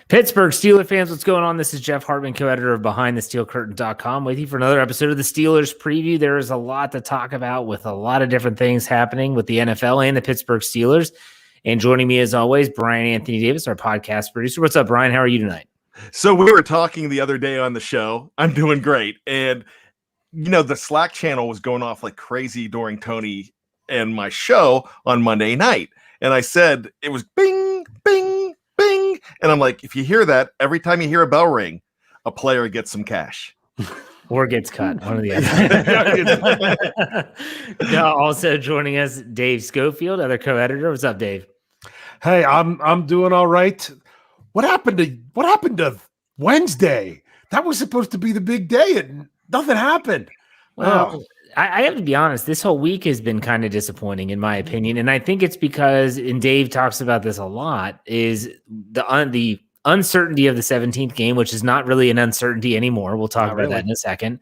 Pittsburgh Steelers fans, what's going on? This is Jeff Hartman, co-editor of BehindTheSteelCurtain.com, with you for another episode of the Steelers Preview. There is a lot to talk about with a lot of different things happening with the NFL and the Pittsburgh Steelers. And joining me, as always, Bryan Anthony Davis, our podcast producer. What's up, Bryan? How are you tonight? So we were talking the other day on the show. I'm doing great. And, you know, the Slack channel was going off like crazy during Tony and my show on Monday night. And I said it was bing, bing, bing. And I'm like, if you hear that, every time you hear a bell ring, a player gets some cash. Or gets cut. One of the other. Now, also joining us, Dave Schofield, other co-editor. What's up, Dave? Hey, I'm doing all right. What happened to Wednesday? That was supposed to be the big day, and nothing happened. Well, I have to be honest, this whole week has been kind of disappointing in my opinion. And I think it's because, and Dave talks about this a lot, is the uncertainty of the 17th game, which is not really an uncertainty anymore. We'll talk about that in a second.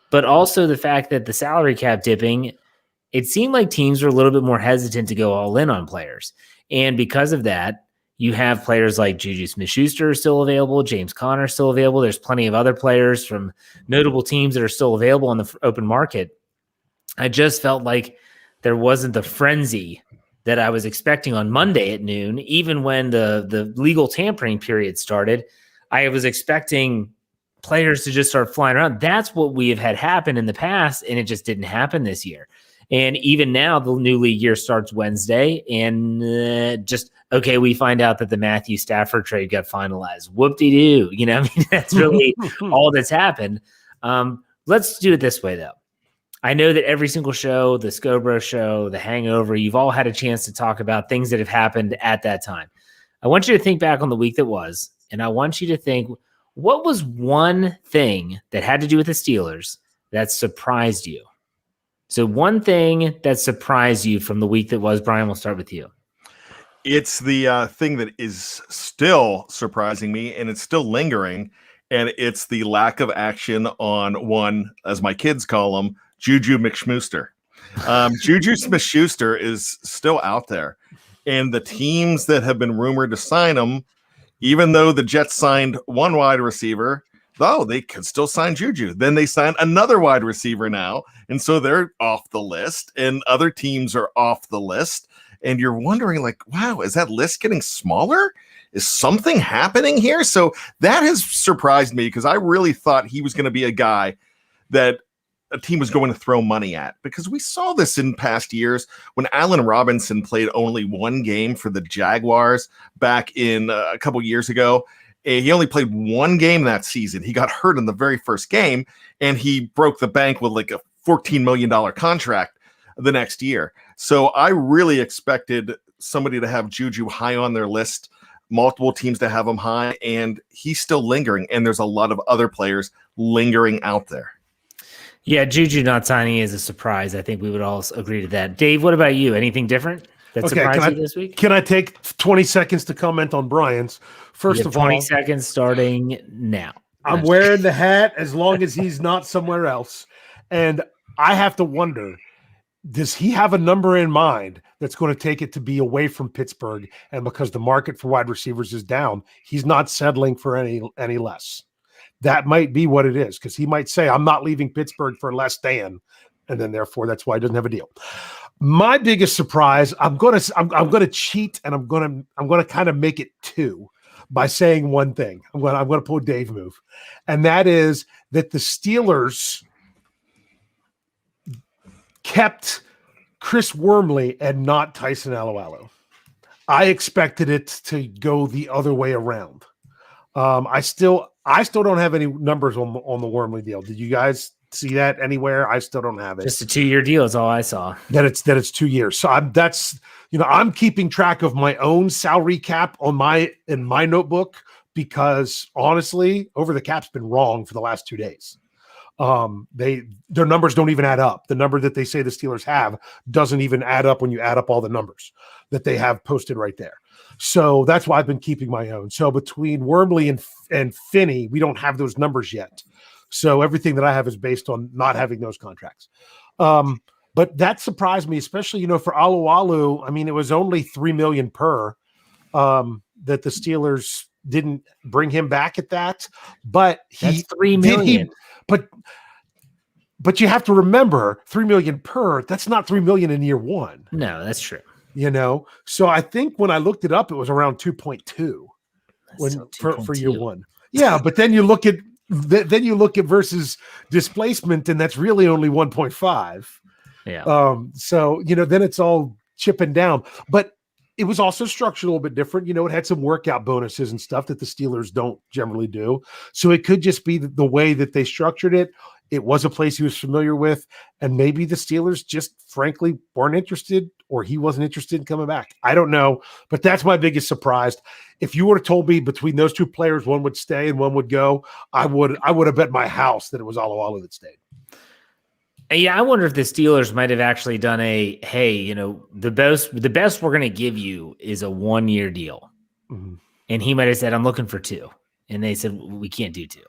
But also the fact that the salary cap dipping, it seemed like teams were a little bit more hesitant to go all in on players. And because of that, you have players like Juju Smith-Schuster still available, James Conner still available. There's plenty of other players from notable teams that are still available on the open market. I just felt like there wasn't the frenzy that I was expecting on Monday at noon. Even when the legal tampering period started, I was expecting players to just start flying around. That's what we have had happen in the past, and it just didn't happen this year. And even now, the new league year starts Wednesday, and we find out that the Matthew Stafford trade got finalized. Whoop-de-doo. You know, I mean, that's really all that's happened. Let's do it this way, though. I know that every single show, the Scobro show, the Hangover, you've all had a chance to talk about things that have happened at that time. I want you to think back on the week that was, and I want you to think, what was one thing that had to do with the Steelers that surprised you? So one thing that surprised you from the week that was. Bryan, we'll start with you. It's the thing that is still surprising me, and it's still lingering, and it's the lack of action on one, as my kids call him, Juju McSchmooster. Juju Smith-Schuster is still out there, and the teams that have been rumored to sign him, even though the Jets signed one wide receiver, though they could still sign Juju. Then they sign another wide receiver now, and so they're off the list, and other teams are off the list. And you're wondering, like, wow, is that list getting smaller? Is something happening here? So that has surprised me, because I really thought he was going to be a guy that a team was going to throw money at, because we saw this in past years when Allen Robinson played only one game for the Jaguars back in a couple years ago. He only played one game that season. He got hurt in the very first game, and he broke the bank with like a $14 million contract the next year. So I really expected somebody to have Juju high on their list, multiple teams to have him high, and he's still lingering. And there's a lot of other players lingering out there. Yeah, Juju not signing is a surprise. I think we would all agree to that. Dave, what about you? Anything different that surprised you this week? Can I take 20 seconds to comment on Bryan's? First of all, 20 seconds starting now. I'm wearing the hat as long as he's not somewhere else. And I have to wonder, does he have a number in mind that's going to take it to be away from Pittsburgh? And because the market for wide receivers is down, he's not settling for any less. That might be what it is, because he might say, I'm not leaving Pittsburgh for less than, and then therefore that's why he doesn't have a deal. My biggest surprise, I'm going to cheat, and I'm going to kind of make it two by saying one thing. I'm going to pull a Dave move, and that is that the Steelers kept Chris Wormley and not Tyson Alualu. I expected it to go the other way around. I still don't have any numbers on the Wormley deal. Did you guys see that anywhere? I still don't have it. Just a 2-year deal is all I saw. That it's 2 years. So I'm keeping track of my own salary cap in my notebook, because honestly, over the cap's been wrong for the last 2 days. Their numbers don't even add up. The number that they say the Steelers have doesn't even add up when you add up all the numbers that they have posted right there. So that's why I've been keeping my own. So between Wormley and Finney, we don't have those numbers yet. So everything that I have is based on not having those contracts. But that surprised me, especially, for Alualu. I mean, it was only $3 million per that the Steelers didn't bring him back at that, but That's $3 million. But you have to remember, $3 million per. That's not $3 million in year one. No, that's true. So I think when I looked it up, it was around 2.2 for year one. Yeah, but then you look at versus displacement, and that's really only 1.5. Yeah. So then it's all chipping down, but it was also structured a little bit different. It had some workout bonuses and stuff that the Steelers don't generally do. So it could just be the way that they structured it. It was a place he was familiar with, and maybe the Steelers just frankly weren't interested, or he wasn't interested in coming back. I don't know, but that's my biggest surprise. If you would have told me between those two players, one would stay and one would go, I would have bet my house that it was Alualu that stayed. Yeah, I wonder if the Steelers might have actually done the best we're going to give you is a 1-year deal. Mm-hmm. And he might have said, I'm looking for 2. And they said, we can't do 2.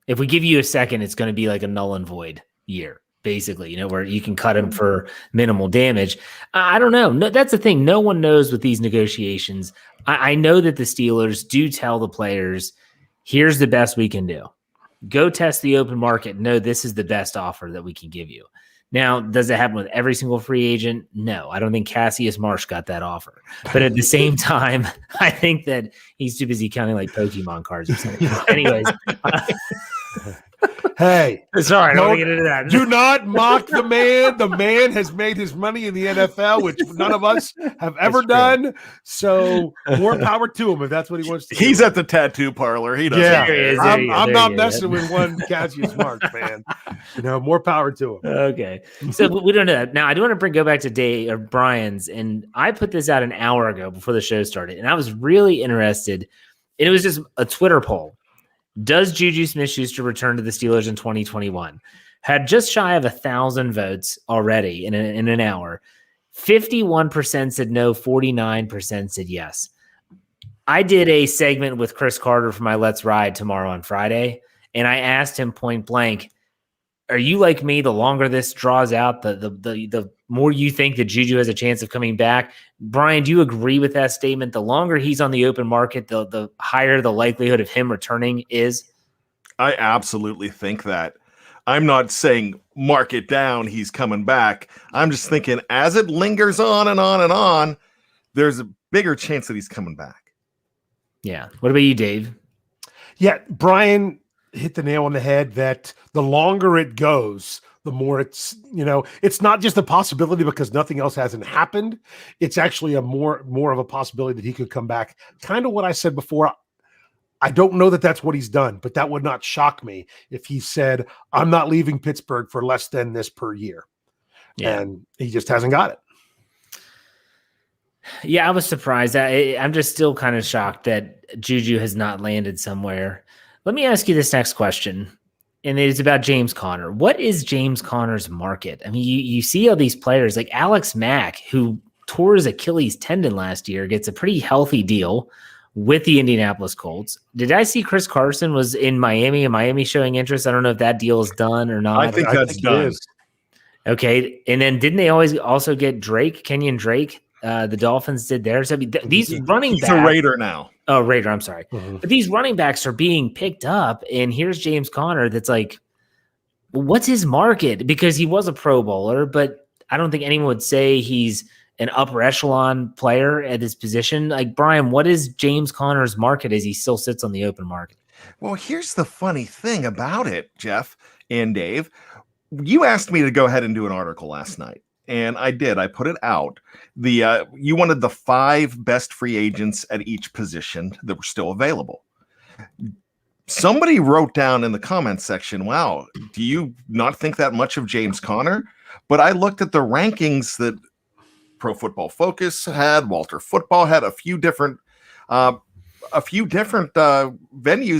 If we give you a second, it's going to be like a null and void year, basically, where you can cut him for minimal damage. I don't know. No, that's the thing. No one knows with these negotiations. I know that the Steelers do tell the players, here's the best we can do. Go test the open market. No, this is the best offer that we can give you. Now, does it happen with every single free agent? No, I don't think Cassius Marsh got that offer. But at the same time, I think that he's too busy counting like Pokemon cards or something. Anyways. Hey, sorry, I don't want to get into that. Do not mock the man. The man has made his money in the NFL, which none of us have ever done. So more power to him if that's what he wants to do. He's at the tattoo parlor. He doesn't. Yeah, I'm not messing with one Cassius Marsh, man. More power to him. Okay. So we don't know that. Now, I do want to go back to Bryan's, and I put this out an hour ago before the show started, and I was really interested. And it was just a Twitter poll. Does Juju Smith-Schuster return to the Steelers in 2021? Had just shy of 1,000 votes already in an hour. 51% said no, 49% said yes. I did a segment with Chris Carter for my Let's Ride tomorrow on Friday, and I asked him point blank, are you like me? The longer this draws out, the more you think that Juju has a chance of coming back. Bryan, do you agree with that statement? The longer he's on the open market, the higher the likelihood of him returning is? I absolutely think that. I'm not saying mark it down, he's coming back. I'm just thinking as it lingers on and on and on, there's a bigger chance that he's coming back. Yeah. What about you, Dave? Yeah, Bryan hit the nail on the head that the longer it goes, the more it's not just a possibility because nothing else hasn't happened. It's actually a more of a possibility that he could come back. Kind of what I said before. I don't know that that's what he's done, but that would not shock me if he said, I'm not leaving Pittsburgh for less than this per year. Yeah. And he just hasn't got it. Yeah, I was surprised. I'm just still kind of shocked that Juju has not landed somewhere. Let me ask you this next question, and it's about James Conner. What is James Conner's market? I mean, you see all these players like Alex Mack, who tore his Achilles tendon last year, gets a pretty healthy deal with the Indianapolis Colts. Did I see Chris Carson was in Miami and Miami showing interest? I don't know if that deal is done or not. I think that's done. Okay, and then didn't they also get Kenyon Drake? The Dolphins did theirs. I mean, these running backs. He's a Raider now. Oh, Raider. I'm sorry. Mm-hmm. But these running backs are being picked up. And here's James Conner that's like, what's his market? Because he was a Pro Bowler, but I don't think anyone would say he's an upper echelon player at his position. Like, Bryan, what is James Conner's market as he still sits on the open market? Well, here's the funny thing about it, Jeff and Dave. You asked me to go ahead and do an article last night. And I did. I put it out. You wanted the 5 best free agents at each position that were still available. Somebody wrote down in the comments section, wow, do you not think that much of James Conner? But I looked at the rankings that Pro Football Focus had, Walter Football had, a few different venues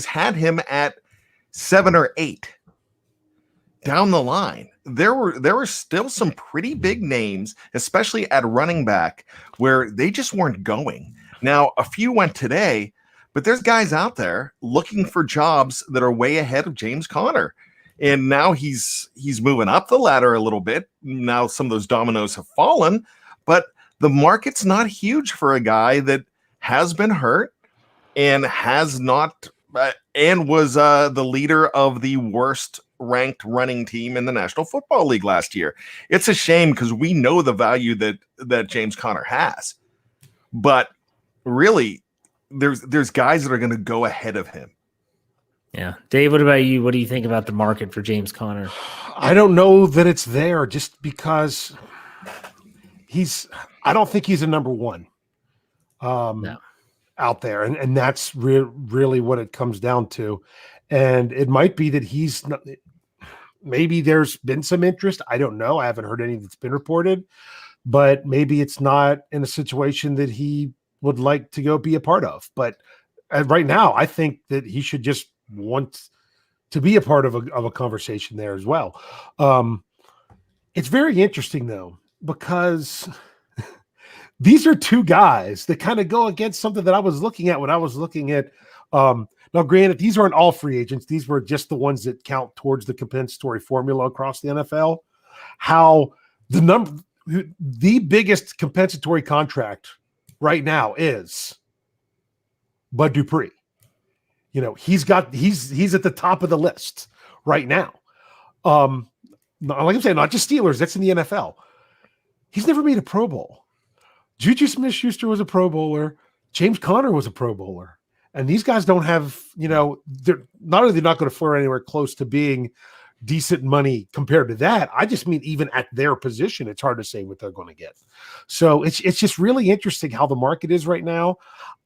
had him at 7 or 8 down the line. There were still some pretty big names, especially at running back, where they just weren't going. Now, a few went today, but there's guys out there looking for jobs that are way ahead of James Conner. And now he's moving up the ladder a little bit. Now some of those dominoes have fallen, but the market's not huge for a guy that has been hurt, and has not and was the leader of the worst ranked running team in the National Football League last year. It's a shame because we know the value that James Conner has, but really there's guys that are going to go ahead of him. Yeah. Dave, what about you? What do you think about the market for James Conner? I don't know that it's there just because I don't think he's a number one out there. And that's really what it comes down to. And it might be that he's not, maybe there's been some interest. I don't know. I haven't heard any that's been reported, but maybe it's not in a situation that he would like to go be a part of. But right now, I think that he should just want to be a part of a conversation there as well. It's very interesting though, because these are two guys that kind of go against something that I was looking at when I was looking at, now granted, these aren't all free agents. These were just the ones that count towards the compensatory formula across the NFL. How the biggest compensatory contract right now is Bud Dupree. You know, he's at the top of the list right now. Like I'm saying, not just Steelers, that's in the NFL. He's never made a Pro Bowl. Juju Smith-Schuster was a Pro Bowler. James Conner was a Pro Bowler. And these guys don't have, they're not only not going to fare anywhere close to being decent money compared to that. I just mean even at their position, it's hard to say what they're going to get. So it's just really interesting how the market is right now.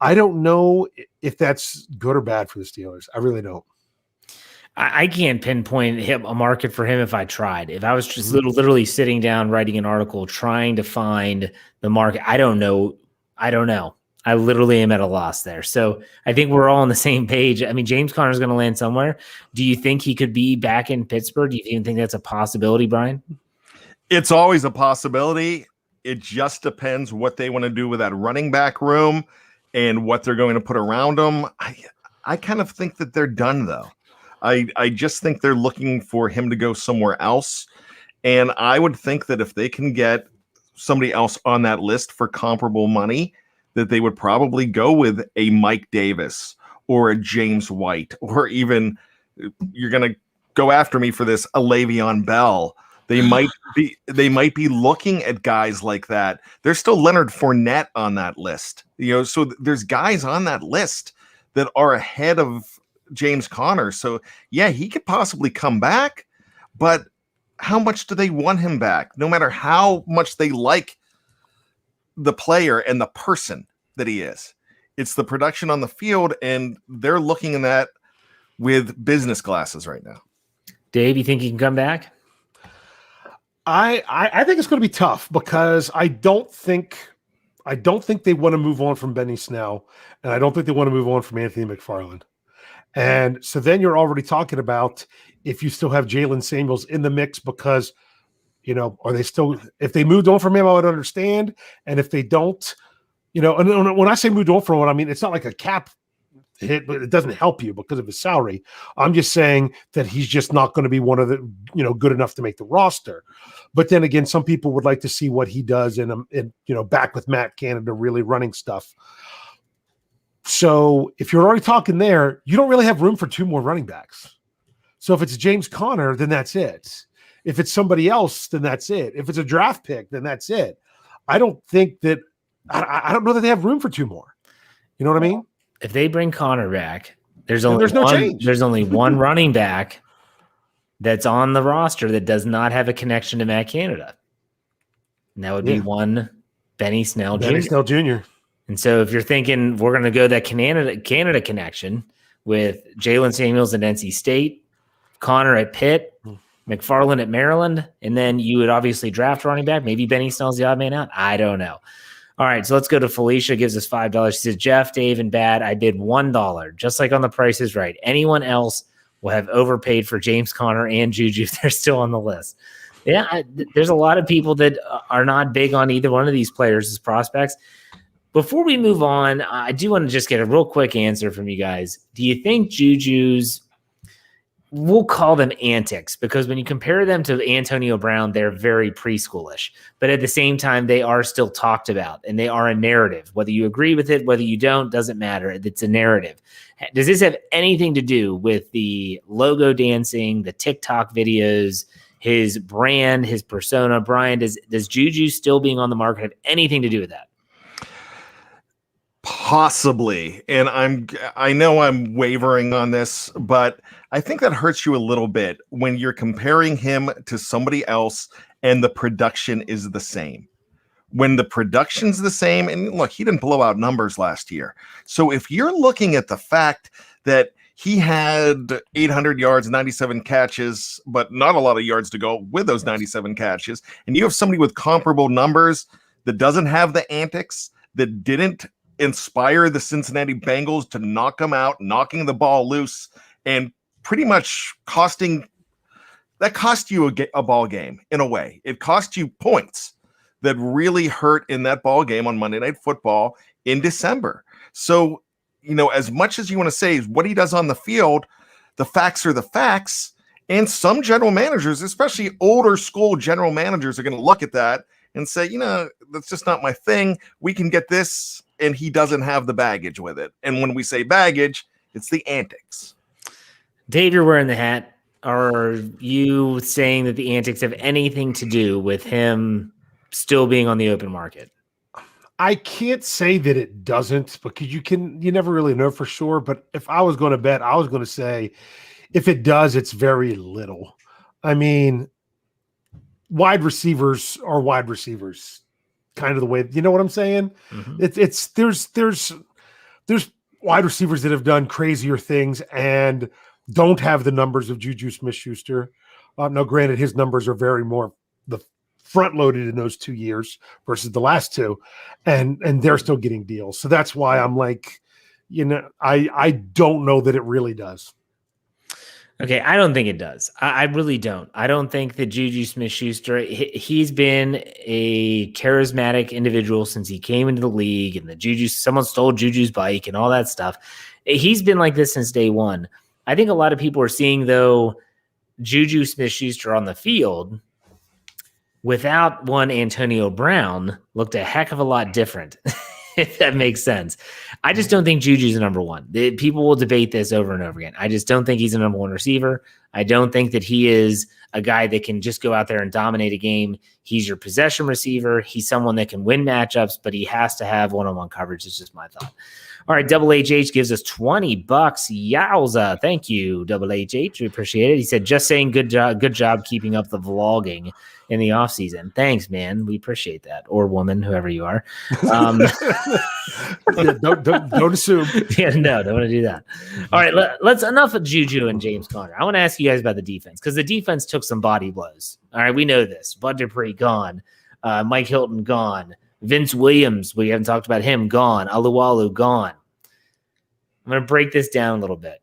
I don't know if that's good or bad for the Steelers. I really don't. I can't pinpoint a market for him if I tried. If I was just literally sitting down, writing an article, trying to find the market, I don't know. I literally am at a loss there. So I think we're all on the same page. I mean, James Conner is going to land somewhere. Do you think he could be back in Pittsburgh? Do you even think that's a possibility, Bryan? It's always a possibility. It just depends what they want to do with that running back room and what they're going to put around them. I kind of think that they're done, though. I just think they're looking for him to go somewhere else. And I would think that if they can get somebody else on that list for comparable money, that they would probably go with a Mike Davis or a James White, or even, you're going to go after me for this, a Le'Veon Bell. They might be looking at guys like that. There's still Leonard Fournette on that list. So there's guys on that list that are ahead of James Conner. So yeah, he could possibly come back, but how much do they want him back? No matter how much they like the player and the person that he is, it's the production on the field, and they're looking at that with business glasses right now. Dave, you think he can come back? I think it's going to be tough because I don't think they want to move on from Benny Snell, and I don't think they want to move on from Anthony McFarland. And so then you're already talking about if you still have Jalen Samuels in the mix, because, are they still, if they moved on from him, I would understand. And if they don't, and when I say moved on from him, I mean, it's not like a cap hit, but it doesn't help you because of his salary. I'm just saying that he's just not going to be one of the, good enough to make the roster. But then again, some people would like to see what he does in back with Matt Canada really running stuff. So if you're already talking there, you don't really have room for two more running backs. So if it's James Conner, then that's it. If it's somebody else, then that's it. If it's a draft pick, then that's it. I don't think that I don't know that they have room for two more. You know what I mean? If they bring Conner back, there's only one running back that's on the roster that does not have a connection to Matt Canada. And that would be one Benny Snell Jr. And so if you're thinking we're going to go that Canada connection with Jalen Samuels at NC State, Conner at Pitt, McFarland at Maryland, and then you would obviously draft running back. Maybe Benny Snell's the odd man out. I don't know. All right, so let's go to Felicia. Gives us $5. She says, Jeff, Dave, and Bad, I bid $1, just like on The Price is Right. Anyone else will have overpaid for James Conner and Juju if they're still on the list. Yeah, there's a lot of people that are not big on either one of these players as prospects. Before we move on, I do want to just get a real quick answer from you guys. Do you think Juju's we'll call them antics, because when you compare them to Antonio Brown, they're very preschoolish, but at the same time, they are still talked about and they are a narrative. Whether you agree with it, whether you don't, doesn't matter. It's a narrative. Does this have anything to do with the logo dancing, the TikTok videos, his brand, his persona? Bryan, does Juju still being on the market have anything to do with that? Possibly. And I know I'm wavering on this, but I think that hurts you a little bit when you're comparing him to somebody else and the production is the same. When the production's the same, and look, he didn't blow out numbers last year. So if you're looking at the fact that he had 800 yards, 97 catches, but not a lot of yards to go with those 97 catches, and you have somebody with comparable numbers that doesn't have the antics, that didn't inspire the Cincinnati Bengals to knock them out, knocking the ball loose, and pretty much cost you a ball game in a way. It cost you points that really hurt in that ball game on Monday Night Football in December. So, as much as you want to say what he does on the field, the facts are the facts. And some general managers, especially older school general managers, are going to look at that and say, that's just not my thing. We can get this. And he doesn't have the baggage with it. And when we say baggage, it's the antics. Dave, you're wearing the hat. Are you saying that the antics have anything to do with him still being on the open market? I can't say that it doesn't, because you never really know for sure. But if I was going to bet, I was going to say if it does, it's very little. I mean, wide receivers are wide receivers. Kind of the way, you know what I'm saying? Mm-hmm. There's wide receivers that have done crazier things and don't have the numbers of Juju Smith-Schuster. Now, granted, his numbers are very more the front loaded in those 2 years versus the last two, and they're still getting deals. So that's why I'm like, I don't know that it really does. Okay, I don't think it does. I really don't. I don't think that Juju Smith-Schuster, he's been a charismatic individual since he came into the league, and someone stole Juju's bike and all that stuff. He's been like this since day one. I think a lot of people are seeing, though, Juju Smith-Schuster on the field without one Antonio Brown looked a heck of a lot different. If that makes sense. I just don't think Juju's a number one. People will debate this over and over again. I just don't think he's a number one receiver. I don't think that he is a guy that can just go out there and dominate a game. He's your possession receiver. He's someone that can win matchups, but he has to have one-on-one coverage. It's just my thought. All right, Double HH gives us $20. Yowza. Thank you, Double HH. We appreciate it. He said, just saying good job keeping up the vlogging in the off season. Thanks, man. We appreciate that. Or woman, whoever you are. Don't assume. Yeah, no, don't want to do that. All right, let's enough of Juju and James Conner. I want to ask you guys about the defense, because the defense took some body blows. All right, we know this. Bud Dupree gone. Mike Hilton gone. Vince Williams, we haven't talked about him, gone. Alualu gone. I'm going to break this down a little bit.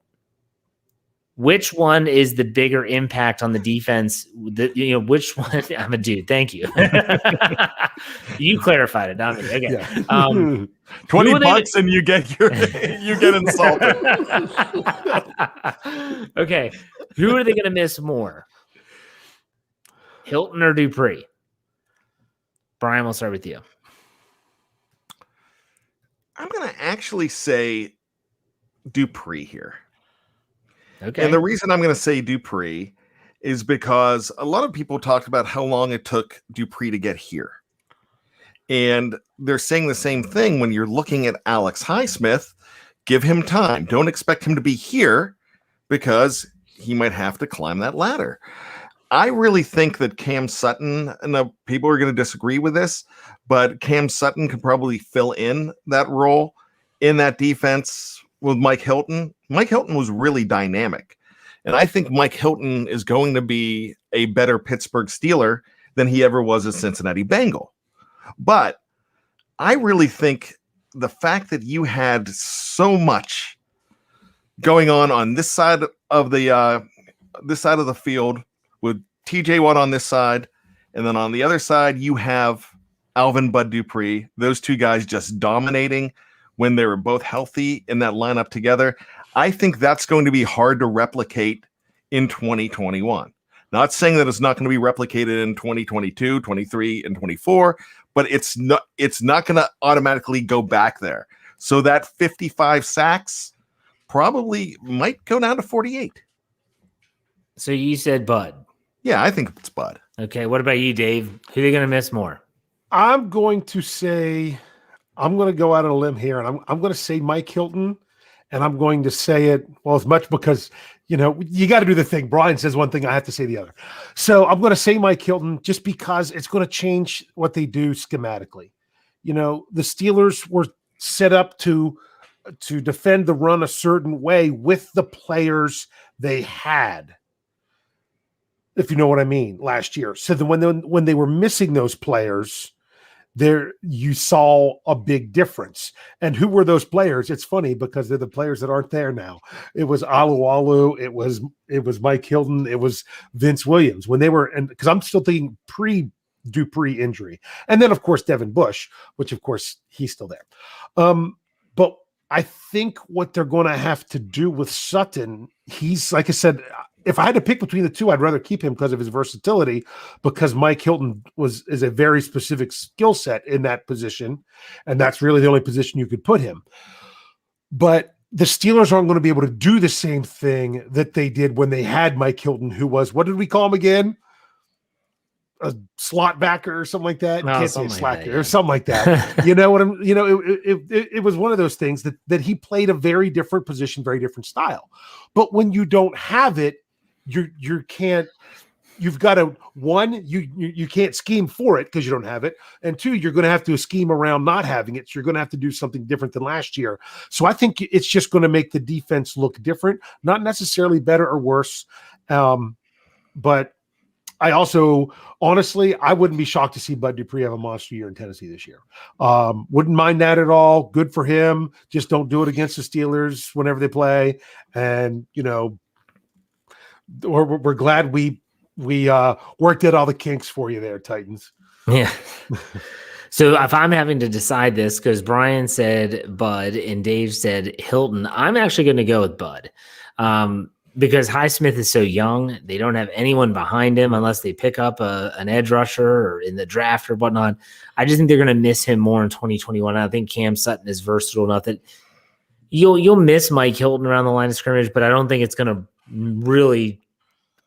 Which one is the bigger impact on the defense? Which one? I'm a dude. Thank you. You clarified it, not me. Okay. Yeah. $20 and you get insulted. Okay. Who are they going to miss more? Hilton or Dupree? Bryan, we'll start with you. I'm going to actually say Dupree here. Okay. And the reason I'm going to say Dupree is because a lot of people talked about how long it took Dupree to get here. And they're saying the same thing when you're looking at Alex Highsmith. Give him time. Don't expect him to be here because he might have to climb that ladder. I really think that Cam Sutton, and people are going to disagree with this, but Cam Sutton could probably fill in that role in that defense with Mike Hilton. Mike Hilton was really dynamic. And I think Mike Hilton is going to be a better Pittsburgh Steeler than he ever was a Cincinnati Bengal. But I really think the fact that you had so much going on this side of the field with TJ Watt on this side, and then on the other side, you have Alvin Bud Dupree, those two guys just dominating when they were both healthy in that lineup together. I think that's going to be hard to replicate in 2021. Not saying that it's not going to be replicated in 2022, 23, and 24, but it's not going to automatically go back there. So that 55 sacks probably might go down to 48. So you said Bud. Yeah, I think it's Bud. Okay, what about you, Dave? Who are they going to miss more? I'm going to go out on a limb here, and I'm going to say Mike Hilton, and I'm going to say it, well, as much because, you got to do the thing. Bryan says one thing, I have to say the other. So I'm going to say Mike Hilton just because it's going to change what they do schematically. The Steelers were set up to defend the run a certain way with the players they had, if you know what I mean, last year. So then when they were missing those players, there you saw a big difference. And who were those players? It's funny because they're the players that aren't there now. It was Alualu, it was Mike Hilton, it was Vince Williams when they were, and because I'm still thinking pre-Dupree injury. And then of course Devin Bush, which of course he's still there. But I think what they're going to have to do with Sutton, he's, like I said, if I had to pick between the two, I'd rather keep him because of his versatility, because Mike Hilton is a very specific skill set in that position, and that's really the only position you could put him. But the Steelers aren't going to be able to do the same thing that they did when they had Mike Hilton, who was, what did we call him again? A slot backer or something like that. No, Can't say something slacker like that, yeah. or something like that. You know what I'm, it was one of those things that he played a very different position, very different style. But when you don't have it, you can't, you've got to, one, you can't scheme for it because you don't have it. And two, you're going to have to scheme around not having it. So you're going to have to do something different than last year. So I think it's just going to make the defense look different, not necessarily better or worse. But I also, honestly, I wouldn't be shocked to see Bud Dupree have a monster year in Tennessee this year. Wouldn't mind that at all. Good for him. Just don't do it against the Steelers whenever they play. And, we're glad we worked out all the kinks for you there, Titans. Yeah. So if I'm having to decide this, because Bryan said Bud and Dave said Hilton, I'm actually going to go with Bud. Because Highsmith is so young, they don't have anyone behind him unless they pick up an edge rusher or in the draft or whatnot. I just think they're going to miss him more in 2021. I think Cam Sutton is versatile enough that you'll miss Mike Hilton around the line of scrimmage, but I don't think it's going to really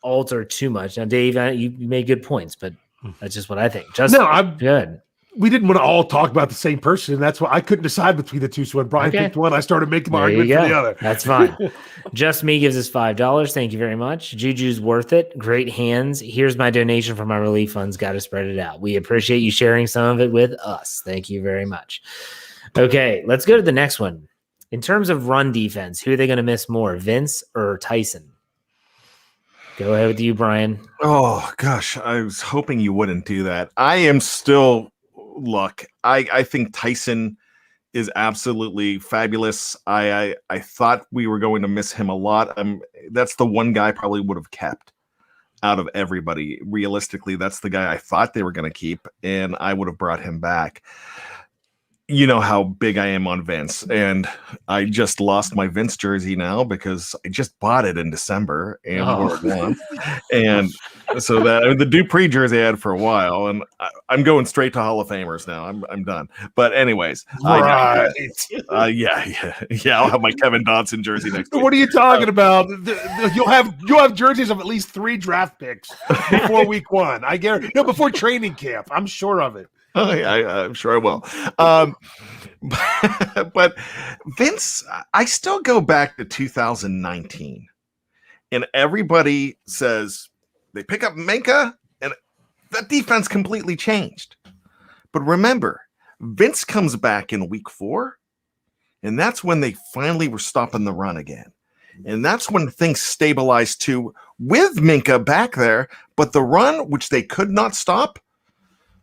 alter too much. Now, Dave, you made good points, but that's just what I think. I'm good. We didn't want to all talk about the same person. That's why I couldn't decide between the two. So when Bryan picked one, I started making my argument for the other. That's fine. Just Me gives us $5. Thank you very much. Juju's worth it. Great hands. Here's my donation for my relief funds. Got to spread it out. We appreciate you sharing some of it with us. Thank you very much. Okay, let's go to the next one. In terms of run defense, who are they going to miss more, Vince or Tyson? Go ahead with you, Bryan. Oh, gosh. I was hoping you wouldn't do that. I am still... Look, I think Tyson is absolutely fabulous. I thought we were going to miss him a lot. That's the one guy I probably would have kept out of everybody. Realistically, that's the guy I thought they were going to keep, and I would have brought him back. You know how big I am on Vince, and I just lost my Vince jersey now because I just bought it in December and wore it once. And so the Dupree jersey I had for a while, and I'm going straight to Hall of Famers now. I'm done. But anyways, right. Yeah. I'll have my Kevin Dodson jersey next week. What are you talking about? You'll have jerseys of at least 3 draft picks before week 1. I guarantee. No, before training camp. I'm sure of it. Oh, yeah, I'm sure I will. But Vince, I still go back to 2019, and everybody says they pick up Minkah, and that defense completely changed. But remember, Vince comes back in week 4, and that's when they finally were stopping the run again. And that's when things stabilized too, with Minkah back there, but the run, which they could not stop,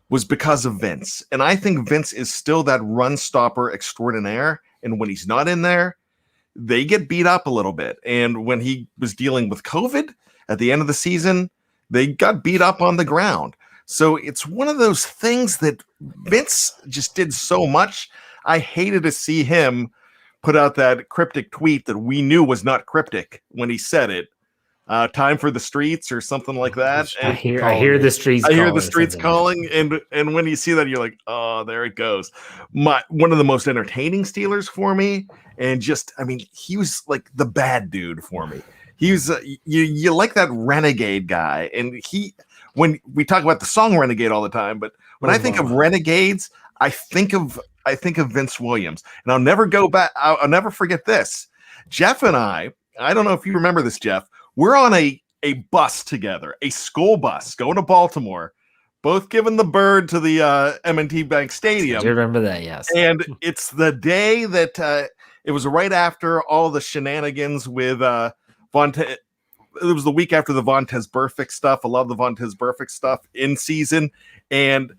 was because of Vince. And I think Vince is still that run stopper extraordinaire. And when he's not in there, they get beat up a little bit. And when he was dealing with COVID at the end of the season, they got beat up on the ground. So it's one of those things that Vince just did so much. I hated to see him put out that cryptic tweet that we knew was not cryptic when he said it, Time for the Streets or something like that. I And hear the streets. I hear the calling or streets something. calling, and when you see that, you're like, oh, there it goes. One of the most entertaining Steelers for me, and just, I mean, he was like the bad dude for me. He was you like that renegade guy, and when we talk about the song Renegade all the time, but when I think of renegades, I think of Vince Williams, and I'll never go back. I'll never forget this. Jeff and I don't know if you remember this, Jeff. We're on a bus together, a school bus going to Baltimore, both giving the bird to the M&T Bank Stadium. I do remember that, yes. And it's the day that it was right after all the shenanigans with Vontaze. It was the week after the Vontaze Burfict stuff. I love the Vontaze Burfict stuff in season. And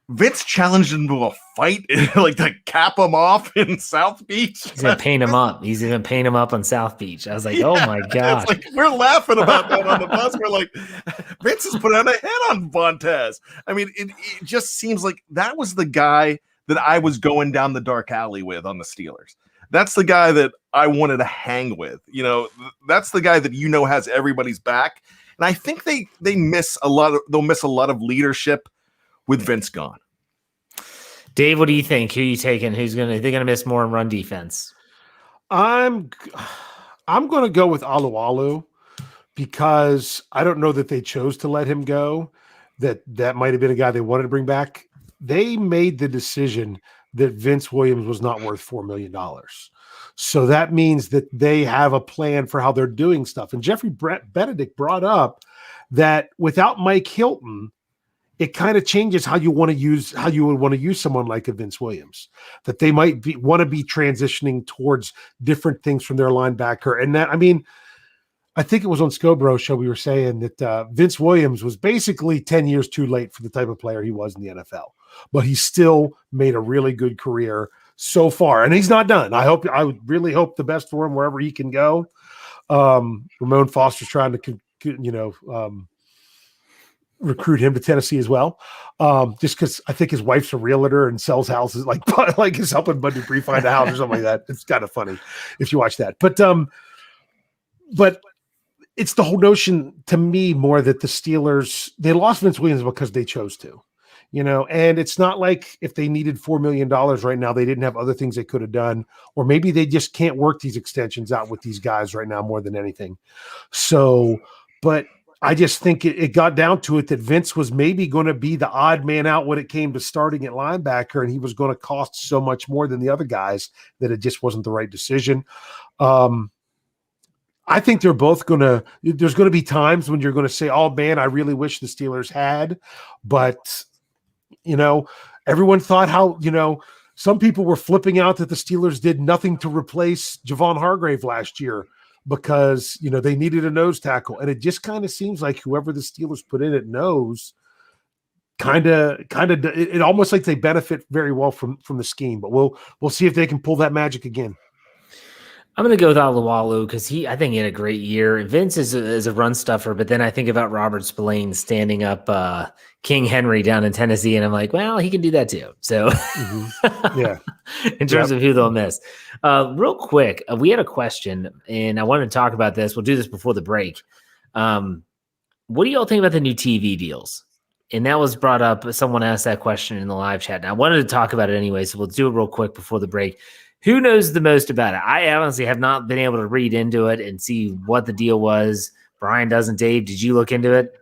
Vince challenged him to a fight, like to cap him off in South Beach. He's gonna paint him up. He's gonna paint him up on South Beach. I was like, oh my god! Like, we're laughing about that on the bus. We're like, Vince has put out a hit on Vontaze. I mean, it just seems like that was the guy that I was going down the dark alley with on the Steelers. That's the guy that I wanted to hang with. You know, that's the guy that has everybody's back. And I think they'll miss a lot of leadership with Vince gone. Dave, what do you think? Who are you taking? They're gonna miss more in run defense? I'm going to go with Alualu because I don't know that they chose to let him go. That might have been a guy they wanted to bring back. They made the decision that Vince Williams was not worth $4 million. So that means that they have a plan for how they're doing stuff. And Jeffrey Benedict brought up that without Mike Hilton, it kind of changes how you would want to use someone like a Vince Williams, that they might want to be transitioning towards different things from their linebacker. And that, I mean, I think it was on Scobro's show, we were saying that Vince Williams was basically 10 years too late for the type of player he was in the NFL, but he still made a really good career so far. And he's not done. I would really hope the best for him wherever he can go. Ramon Foster's trying to, recruit him to Tennessee as well. Just because I think his wife's a realtor and sells houses, like is helping Bud Dupree find a house or something like that. It's kind of funny if you watch that. But it's the whole notion to me more that the Steelers, they lost Vince Williams because they chose to, and it's not like if they needed $4 million right now, they didn't have other things they could have done, or maybe they just can't work these extensions out with these guys right now more than anything. So, but I just think it got down to it that Vince was maybe going to be the odd man out when it came to starting at linebacker, and he was going to cost so much more than the other guys that it just wasn't the right decision. I think they're both there's going to be times when you're going to say, oh man, I really wish the Steelers had, but everyone thought how, some people were flipping out that the Steelers did nothing to replace Javon Hargrave last year because, they needed a nose tackle. And it just kind of seems like whoever the Steelers put in at nose it almost like they benefit very well from the scheme, but we'll see if they can pull that magic again. I'm going to go with Alualu because I think he had a great year. Vince is a run stuffer, but then I think about Robert Spillane standing up King Henry down in Tennessee, and I'm like, well, he can do that too. So, yeah, in terms of who they'll miss. Real quick, we had a question, and I wanted to talk about this. We'll do this before the break. What do y'all think about the new TV deals? And that was brought up. Someone asked that question in the live chat, and I wanted to talk about it anyway, so we'll do it real quick before the break. Who knows the most about it? I honestly have not been able to read into it and see what the deal was. Bryan doesn't. Dave, did you look into it?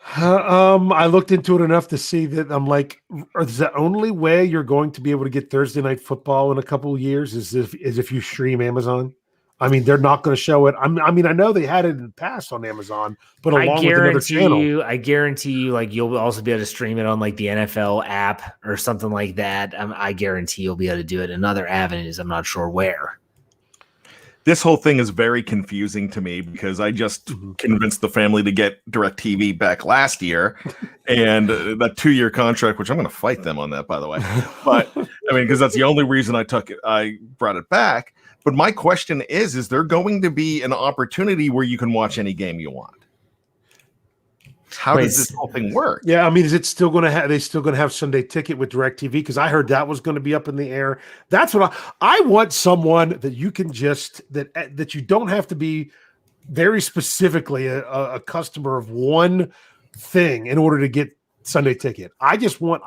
I looked into it enough to see that I'm like, is the only way you're going to be able to get Thursday Night Football in a couple of years is if you stream Amazon? I mean, they're not going to show it. I know they had it in the past on Amazon, but along with another channel. I guarantee you, like, you'll also be able to stream it on like the NFL app or something like that. I guarantee you'll be able to do it in other avenues. I'm not sure where. This whole thing is very confusing to me because I just convinced the family to get DirecTV back last year, and that 2-year contract, which I'm going to fight them on that, by the way. But I mean, because that's the only reason I brought it back. But my question is there going to be an opportunity where you can watch any game you want? How does this whole thing work? Yeah, I mean, is it still going to have? They still going to have Sunday Ticket with DirecTV? Because I heard that was going to be up in the air. That's what I want. Someone that you can just that you don't have to be very specifically a customer of one thing in order to get Sunday Ticket. I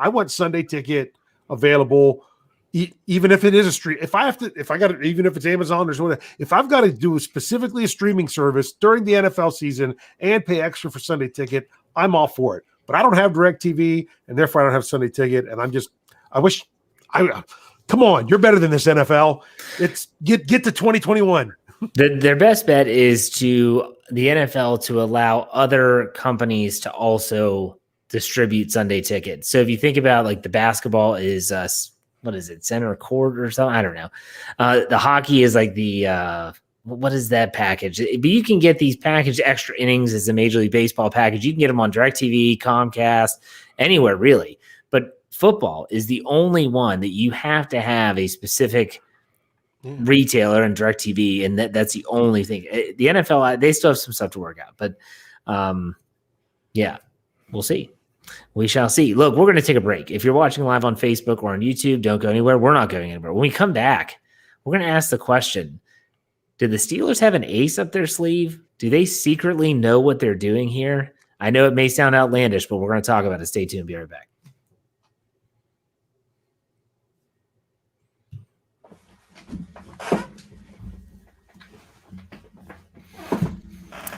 want Sunday Ticket available, even if it is a stream. Even if it's Amazon or something, if I've got to do specifically a streaming service during the NFL season and pay extra for Sunday Ticket, I'm all for it. But I don't have DirecTV, and therefore I don't have Sunday Ticket. And come on, you're better than this NFL. It's get to 2021. Their best bet is to the NFL to allow other companies to also distribute Sunday Tickets. So if you think about like the basketball is what is it, center court or something? I don't know. The hockey is like the what is that package? But you can get these packaged extra innings as a Major League Baseball package. You can get them on DirecTV, Comcast, anywhere really. But football is the only one that you have to have a specific retailer and DirecTV, and that's the only thing. The NFL, they still have some stuff to work out, but yeah, we'll see. We shall see. Look, we're going to take a break. If you're watching live on Facebook or on YouTube, don't go anywhere. We're not going anywhere. When we come back, we're going to ask the question, did the Steelers have an ace up their sleeve? Do they secretly know what they're doing here? I know it may sound outlandish, but we're going to talk about it. Stay tuned. Be right back.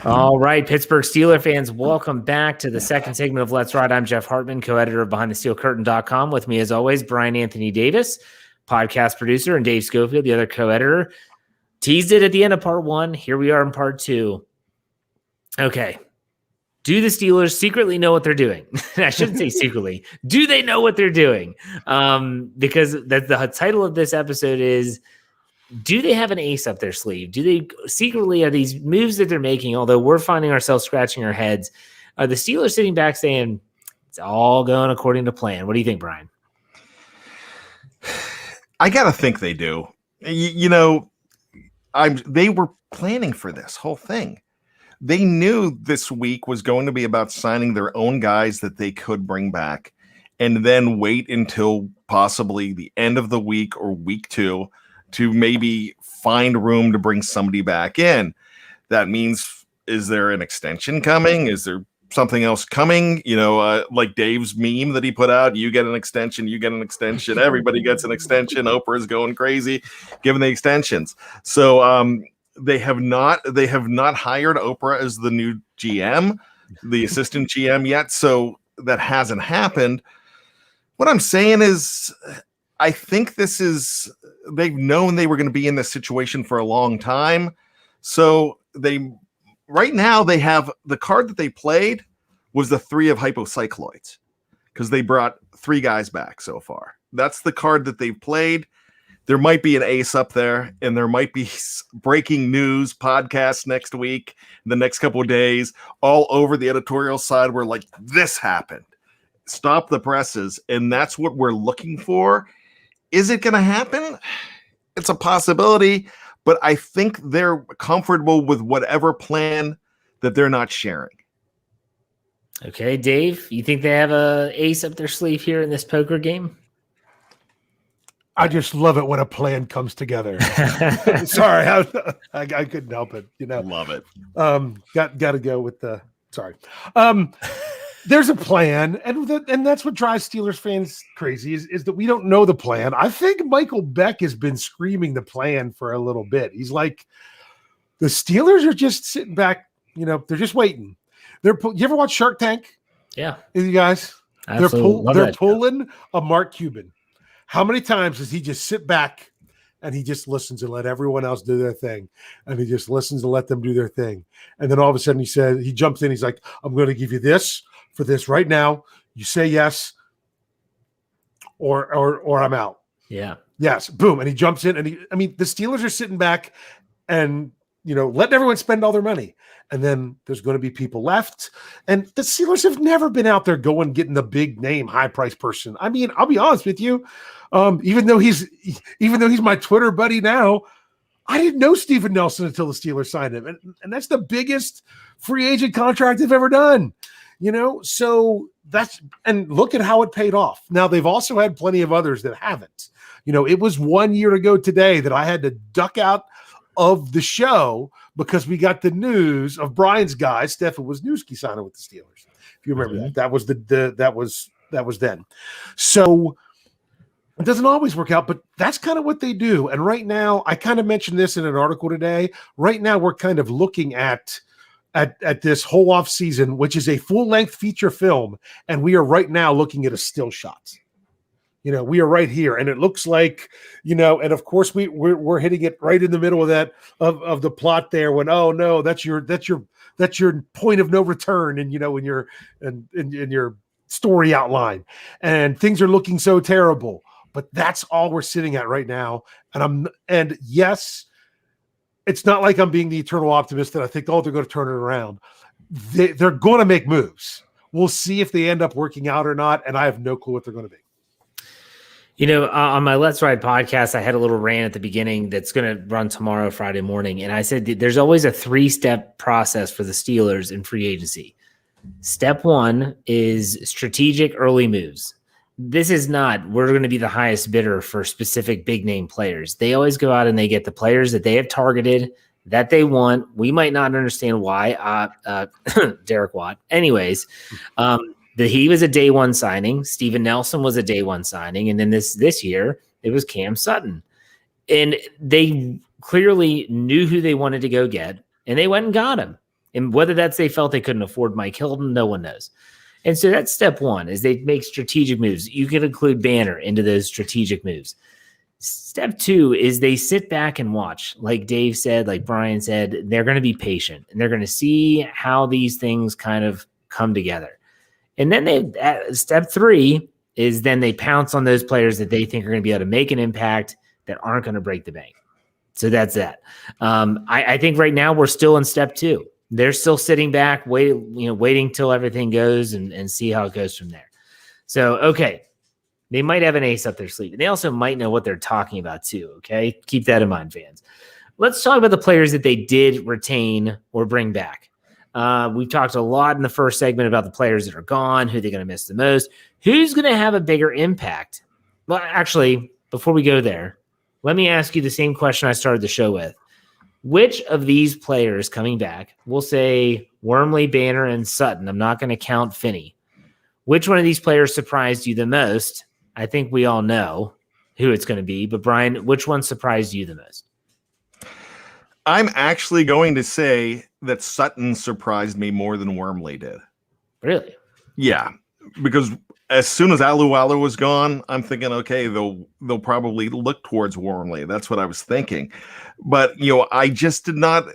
All right, Pittsburgh Steelers fans, welcome back to the second segment of Let's Ride. I'm Jeff Hartman, co-editor of BehindTheSteelCurtain.com. With me, as always, Bryan Anthony Davis, podcast producer, and Dave Schofield, the other co-editor. Teased it at the end of part one. Here we are in part two. Okay. Do the Steelers secretly know what they're doing? I shouldn't say secretly. Do they know what they're doing? Because the title of this episode is, do they have an ace up their sleeve? Do they secretly, are these moves that they're making, although we're finding ourselves scratching our heads, are the Steelers sitting back saying, it's all going according to plan? What do you think, Bryan? I got to think they do. They were planning for this whole thing. They knew this week was going to be about signing their own guys that they could bring back and then wait until possibly the end of the week or week two to maybe find room to bring somebody back in. That means, is there an extension coming? Is there something else coming? Like Dave's meme that he put out, you get an extension, everybody gets an extension. Oprah's going crazy giving the extensions. So they have not hired Oprah as the new GM, the assistant GM yet. So that hasn't happened. What I'm saying is, I think they've known they were going to be in this situation for a long time. So right now they have the card that they played was the 3 of hypocycloids because they brought 3 guys back so far. That's the card that they've played. There might be an ace up there, and there might be breaking news podcasts next week, the next couple of days, all over the editorial side where like this happened. Stop the presses. And that's what we're looking for. Is it going to happen? It's a possibility, but I think they're comfortable with whatever plan that they're not sharing. Okay, Dave, you think they have a ace up their sleeve here in this poker game? I just love it when a plan comes together. Sorry, I couldn't help it. Love it. Got to go with the sorry. There's a plan, and that's what drives Steelers fans crazy is that we don't know the plan. I think Michael Beck has been screaming the plan for a little bit. He's like, the Steelers are just sitting back, they're just waiting. You ever watch Shark Tank? Yeah. You guys? Absolutely. They're pulling a Mark Cuban. How many times does he just sit back and he just listens and let everyone else do their thing? And he just listens and let them do their thing. And then all of a sudden he jumps in. He's like, I'm going to give you this for this right now. You say yes or I'm out. Yeah. Yes. Boom. And he jumps in the Steelers are sitting back and, letting everyone spend all their money. And then there's going to be people left. And the Steelers have never been out there getting the big name, high price person. I mean, I'll be honest with you. Even though he's my Twitter buddy now, I didn't know Steven Nelson until the Steelers signed him. And that's the biggest free agent contract they've ever done. So and look at how it paid off. Now they've also had plenty of others that haven't. It was 1 year ago today that I had to duck out of the show because we got the news of Bryan's guy, Stefan Wisniewski, signing with the Steelers. If you remember that was that was then. So it doesn't always work out, but that's kind of what they do. And right now, I kind of mentioned this in an article today. Right now, we're kind of looking at this whole off season, which is a full-length feature film, and we are right now looking at a still shot. We are right here, and it looks like, and of course we're hitting it right in the middle of that of the plot there. When no, that's your point of no return, and in your story outline, and things are looking so terrible. But that's all we're sitting at right now, and yes, it's not like I'm being the eternal optimist that I think they're going to turn it around. They're going to make moves. We'll see if they end up working out or not, and I have no clue what they're going to be. On my Let's Ride podcast, I had a little rant at the beginning that's going to run tomorrow, Friday morning. And I said, there's always a 3-step process for the Steelers in free agency. Step 1 is strategic early moves. This is not, we're going to be the highest bidder for specific big name players. They always go out and they get the players that they have targeted, that they want. We might not understand why. Derek Watt. Anyways, he was a day one signing. Steven Nelson was a day one signing. And then this year, it was Cam Sutton. And they clearly knew who they wanted to go get, and they went and got him. And whether that's they felt they couldn't afford Mike Hilton, no one knows. And so that's step 1, is they make strategic moves. You can include Banner into those strategic moves. Step 2 is they sit back and watch. Like Dave said, like Bryan said, they're going to be patient, and they're going to see how these things kind of come together. And then step 3 is then they pounce on those players that they think are going to be able to make an impact that aren't going to break the bank. So that's that. I think right now we're still in step 2. They're still sitting back, waiting till everything goes and see how it goes from there. So, okay, they might have an ace up their sleeve. And they also might know what they're talking about too, okay? Keep that in mind, fans. Let's talk about the players that they did retain or bring back. We've talked a lot in the first segment about the players that are gone, who they're going to miss the most, who's going to have a bigger impact. Well, actually, before we go there, let me ask you the same question I started the show with. Which of these players coming back, we'll say Wormley, Banner, and Sutton, I'm not going to count Finney. Which one of these players surprised you the most? I think we all know who it's going to be, but Bryan, which one surprised you the most? I'm actually going to say that Sutton surprised me more than Wormley did. Really? Yeah, because as soon as Alu was gone, I'm thinking, okay, they'll probably look towards Wormley. That's what I was thinking. But, I just did not.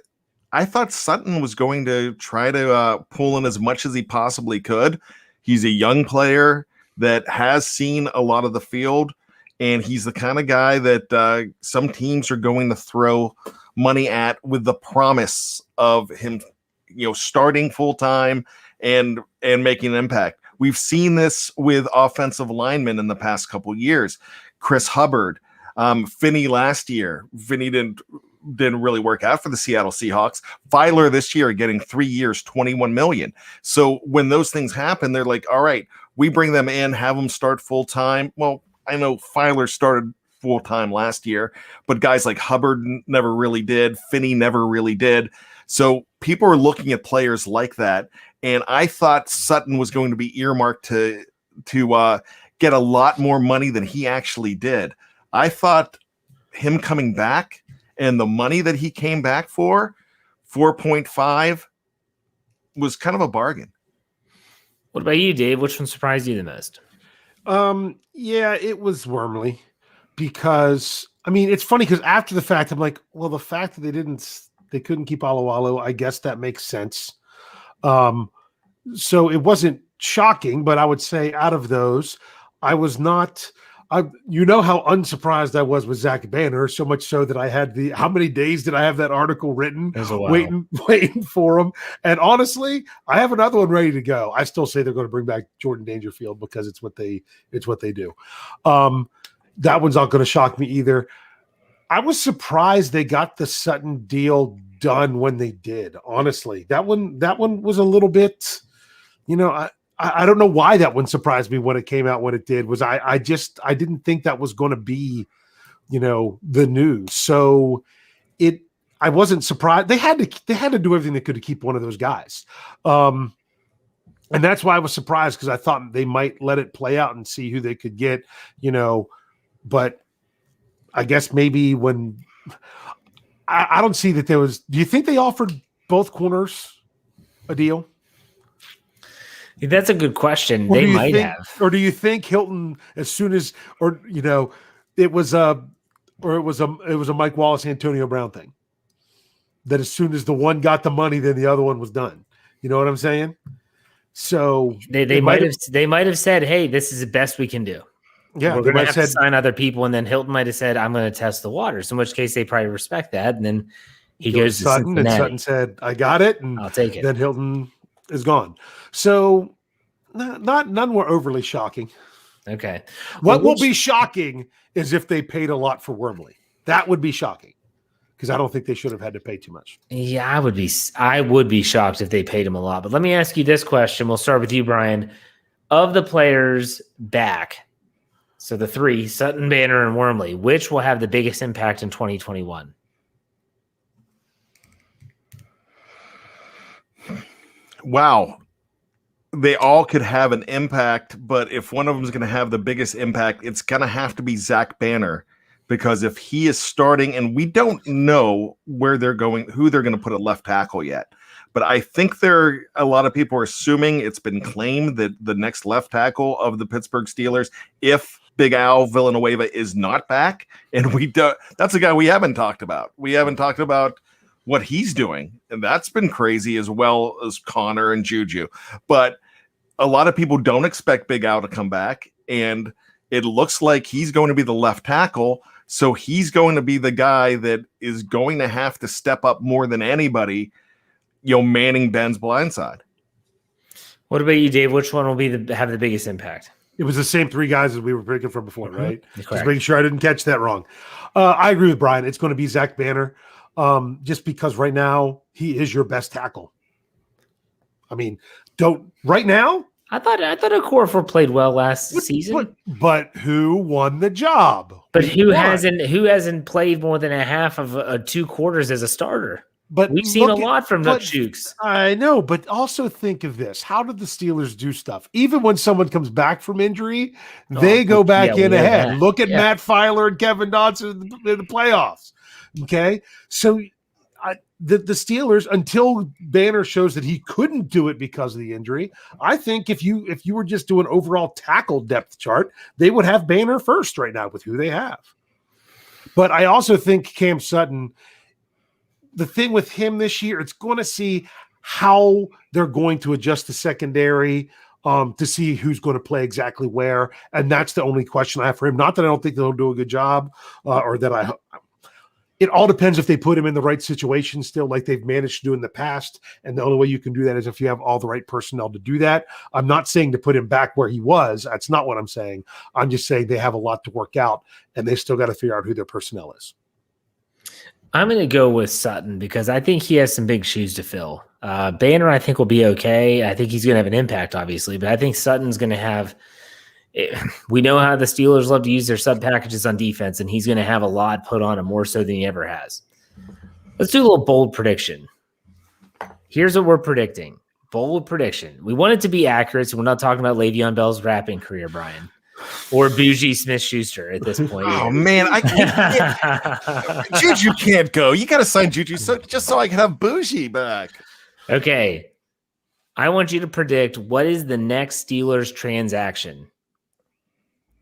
I thought Sutton was going to try to pull in as much as he possibly could. He's a young player that has seen a lot of the field, and he's the kind of guy that some teams are going to throw money at with the promise of him, starting full time and making an impact. We've seen this with offensive linemen in the past couple years. Chris Hubbard, Finney last year. Finney didn't really work out for the Seattle Seahawks. Filer this year getting 3 years, $21 million. So when those things happen, they're like, all right, we bring them in, have them start full time. Well, I know Filer started full time last year, but guys like Hubbard never really did. Finney never really did. So people are looking at players like that. And I thought Sutton was going to be earmarked to get a lot more money than he actually did. I thought him coming back and the money that he came back for, 4.5, was kind of a bargain. What about you, Dave? Which one surprised you the most? Yeah, it was Wormley, because it's funny because after the fact, I'm like, well, the fact that they couldn't keep Alu, I guess that makes sense. So it wasn't shocking, but I would say out of those, I was not. How unsurprised I was with Zach Banner, so much so that I had how many days did I have that article written, waiting for him? And honestly, I have another one ready to go. I still say they're going to bring back Jordan Dangerfield because it's what they do. That one's not going to shock me either. I was surprised they got the Sutton deal done when they did. Honestly, that one was a little bit, I don't know why that one surprised me when it came out when it did. I didn't think that was going to be, the news. So I wasn't surprised. They had to do everything they could to keep one of those guys. And that's why I was surprised, because I thought they might let it play out and see who they could get, but I guess maybe when I don't see that there was. Do you think they offered both corners a deal? That's a good question. Or they might have. Or do you think Hilton, as soon as, it was a Mike Wallace, Antonio Brown thing, that as soon as the one got the money, then the other one was done. You know what I'm saying? So they might have said, "Hey, this is the best we can do." Yeah, we're going to have to sign other people, and then Hilton might have said, "I'm going to test the waters." In which case, they probably respect that, and then he goes to Sutton, Cincinnati. and Sutton said, "I got it," and I'll take it. Then Hilton is gone. So, none were overly shocking. Okay, what will be shocking is if they paid a lot for Wormley. That would be shocking, because I don't think they should have had to pay too much. Yeah, I would be shocked if they paid him a lot. But let me ask you this question. We'll start with you, Bryan. Of the players back, so the three, Sutton, Banner, and Wormley, which will have the biggest impact in 2021? Wow. They all could have an impact, but if one of them is going to have the biggest impact, it's going to have to be Zach Banner, because if he is starting, and we don't know where they're going, who they're going to put at left tackle yet, but I think a lot of people are assuming, it's been claimed, that the next left tackle of the Pittsburgh Steelers, if Big Al Villanueva is not back, and that's a guy we haven't talked about. We haven't talked about what he's doing, and that's been crazy, as well as Connor and Juju. But a lot of people don't expect Big Al to come back, and it looks like he's going to be the left tackle, so he's going to be the guy that is going to have to step up more than anybody, manning Ben's blindside. What about you, Dave? Which one will have the biggest impact? It was the same three guys as we were picking from before, right? Just making sure I didn't catch that wrong. I agree with Bryan. It's going to be Zach Banner. Just because right now he is your best tackle. I mean, right now. I thought Okorafor played well last season. But who won the job? But who hasn't played more than a half of 2 quarters as a starter? But we've seen a lot from Nuck Jukes. I know, but also think of this. How did the Steelers do stuff? Even when someone comes back from injury, they go back in ahead. Look at Matt Filer and Kevin Dodson in the playoffs. Okay, so the Steelers, until Banner shows that he couldn't do it because of the injury, I think if you were just doing overall tackle depth chart, they would have Banner first right now with who they have. But I also think Cam Sutton, the thing with him this year, it's going to see how they're going to adjust the secondary to see who's going to play exactly where, and that's the only question I have for him. Not that I don't think they'll do a good job, or that it all depends if they put him in the right situation still, like they've managed to do in the past. And the only way you can do that is if you have all the right personnel to do that. I'm not saying to put him back where he was. That's not what I'm saying. I'm just saying they have a lot to work out, and they still got to figure out who their personnel is. I'm going to go with Sutton because I think he has some big shoes to fill. Banner, I think, will be okay. I think he's going to have an impact, obviously, but I think Sutton's going to have – we know how the Steelers love to use their sub packages on defense, and he's going to have a lot put on him, more so than he ever has. Let's do a little bold prediction. Here's what we're predicting. Bold prediction. We want it to be accurate, so we're not talking about Le'Veon Bell's rapping career, Bryan, or Bougie Smith-Schuster at this point. Oh, man. I can't. Juju can't go. You got to sign Juju just so I can have Bougie back. Okay. I want you to predict what is the next Steelers transaction.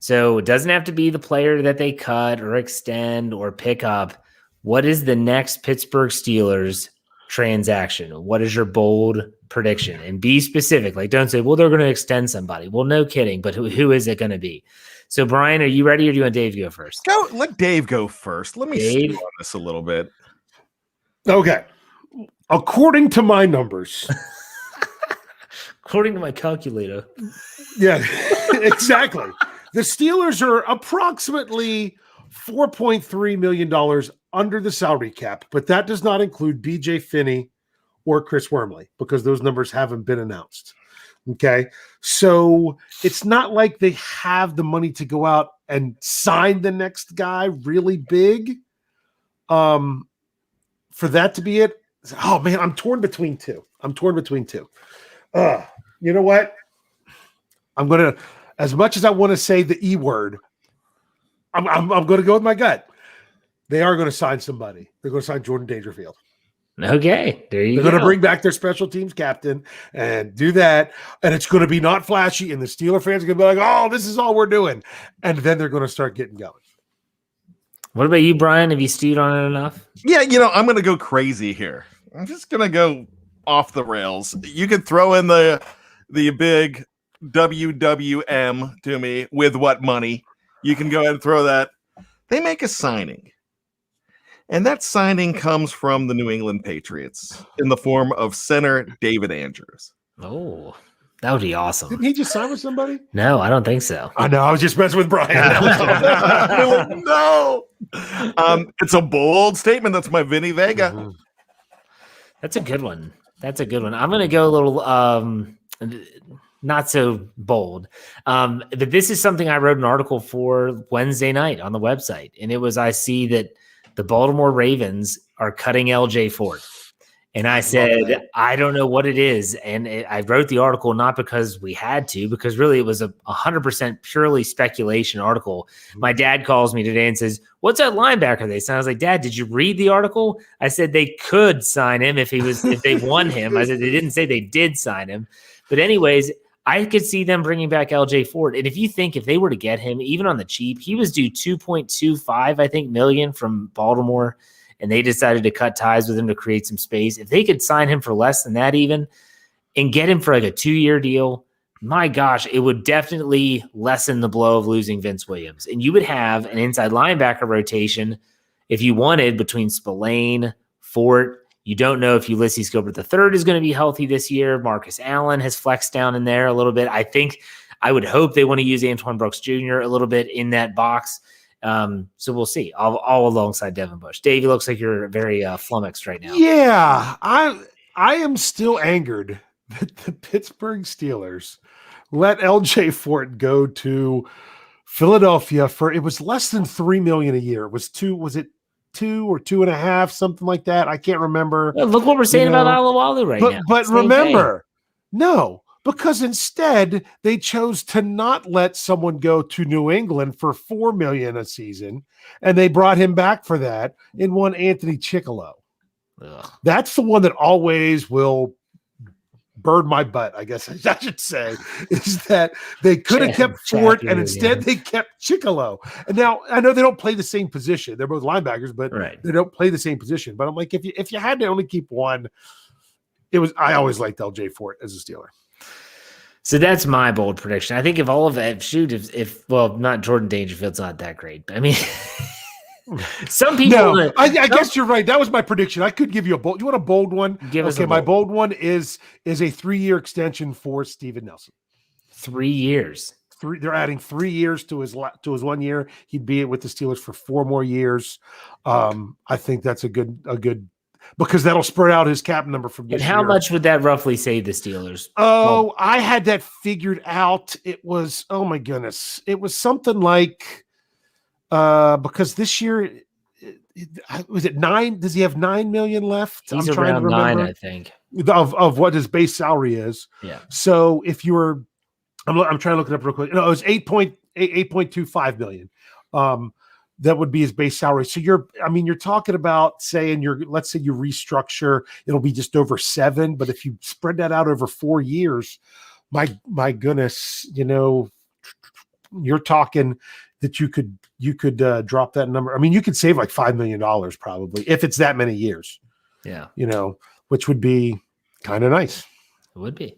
So it doesn't have to be the player that they cut or extend or pick up. What is the next Pittsburgh Steelers transaction? What is your bold prediction? And be specific. Like, don't say, well, they're going to extend somebody. Well, no kidding. But who is it going to be? So, Bryan, are you ready, or do you want Dave to go first? Let Dave go first. Let me stew on this a little bit. Okay. According to my numbers. According to my calculator. Yeah, exactly. The Steelers are approximately $4.3 million under the salary cap, but that does not include BJ Finney or Chris Wormley because those numbers haven't been announced. Okay. So it's not like they have the money to go out and sign the next guy really big. for that to be it. Oh man, I'm torn between two. You know what? I'm gonna, as much as I want to say the E word, I'm gonna go with my gut. They are going to sign somebody. They're going to sign Jordan Dangerfield. Okay, there you go. They're going to bring back their special teams captain and do that. And it's going to be not flashy. And the Steeler fans are going to be like, oh, this is all we're doing. And then they're going to start getting going. What about you, Brian? Have you stewed on it enough? Yeah, I'm going to go crazy here. I'm just going to go off the rails. You could throw in the big WWM to me with what money. You can go ahead and throw that. They make a signing. And that signing comes from the New England Patriots in the form of center David Andrews. Oh, that would be awesome. Didn't he just sign with somebody? No, I don't think so. I know. I was just messing with Bryan. No. It's a bold statement. That's my Vinny Vega. Mm-hmm. That's a good one. I'm going to go a little not so bold. But this is something I wrote an article for Wednesday night on the website. And it was, I see that the Baltimore Ravens are cutting LJ Fort. And I said, I don't know what it is. And I wrote the article not because we had to, because really it was a 100% purely speculation article. My dad calls me today and says, what's that linebacker they signed? I was like, Dad, did you read the article? I said they could sign him if they won him. I said they didn't say they did sign him. But anyways, I could see them bringing back LJ Fort. And if you think if they were to get him, even on the cheap, he was due $2.25 million from Baltimore, and they decided to cut ties with him to create some space. If they could sign him for less than that even and get him for like a 2-year deal, my gosh, it would definitely lessen the blow of losing Vince Williams. And you would have an inside linebacker rotation if you wanted between Spillane, Fort. You don't know if Ulysses Gilbert III is going to be healthy this year. Marcus Allen has flexed down in there a little bit. I would hope they want to use Antoine Brooks Jr. a little bit in that box. So we'll see. All alongside Devin Bush. Dave, it looks like you're very flummoxed right now. Yeah, I am still angered that the Pittsburgh Steelers let LJ Fort go to Philadelphia for, it was less than $3 million a year. It was two or 2.5, something like that. I can't remember. Well, look what we're saying about Alawalu right now. But remember, no, because instead they chose to not let someone go to New England for $4 million a season, and they brought him back for that in one Anthony Chickalo. Ugh. That's the one that always will burn my butt, I guess I should say, is that they could have kept Fort and instead they kept Chickalo. And now I know they don't play the same position. They're both linebackers, but they don't play the same position. But I'm like, if you had to only keep one, I always liked LJ Fort as a Steeler. So that's my bold prediction. I think if all of that not Jordan Dangerfield's not that great, but I mean, some people. No, I guess you're right. That was my prediction. I could give you a bold. You want a bold one? Give us a bold. My bold one is a 3-year extension for Steven Nelson. 3 years. They're adding 3 years to his 1 year. He'd be with the Steelers for 4 more years. I think that's a good because that'll spread out his cap number from this year. And how much would that roughly save the Steelers? Oh, I had that figured out. It was, oh my goodness, it was something like. Because this year, was it 9? Does he have 9 million left? He's around 9, I think, of what his base salary is. Yeah. So if you were, I'm trying to look it up real quick. No, it was 8.25 million. That would be his base salary. So you're talking about saying let's say you restructure, it'll be just over 7. But if you spread that out over 4 years, my goodness, you're talking that you could drop that number. I mean, you could save like $5 million probably if it's that many years. Yeah. Which would be kind of nice. It would be.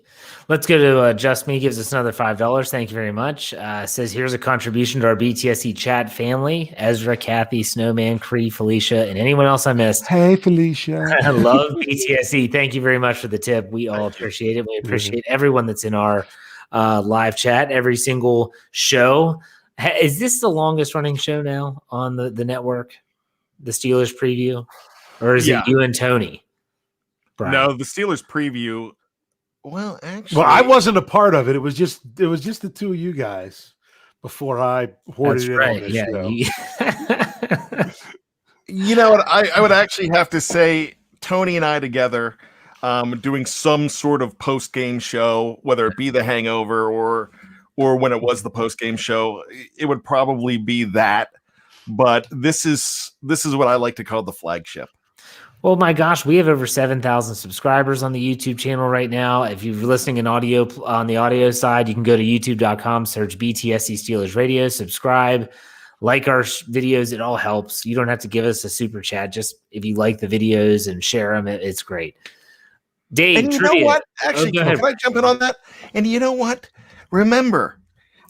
Let's go to Just Me. Gives us another $5. Thank you very much. Says here's a contribution to our BTSC chat family: Ezra, Kathy, Snowman, Cree, Felicia, and anyone else I missed. Hey, Felicia. I love BTSC. Thank you very much for the tip. We all appreciate it. We appreciate everyone that's in our live chat every single show. Is this the longest running show now on the network, the Steelers preview, or is it you and Tony? Bryan? No, the Steelers preview. Well, actually, I wasn't a part of it. It was just the two of you guys before I hoarded it on this show. You know what? I would actually have to say Tony and I together doing some sort of post-game show, whether it be the Hangover or when it was the post-game show, it would probably be that. But this is what I like to call the flagship. Well, my gosh, we have over 7,000 subscribers on the YouTube channel right now. If you're listening in audio on the audio side, you can go to youtube.com, search BTSC Steelers Radio, subscribe, like our videos. It all helps. You don't have to give us a super chat. Just if you like the videos and share them, it's great. Dave, and you know what? Actually, can I jump in on that? And you know what? Remember,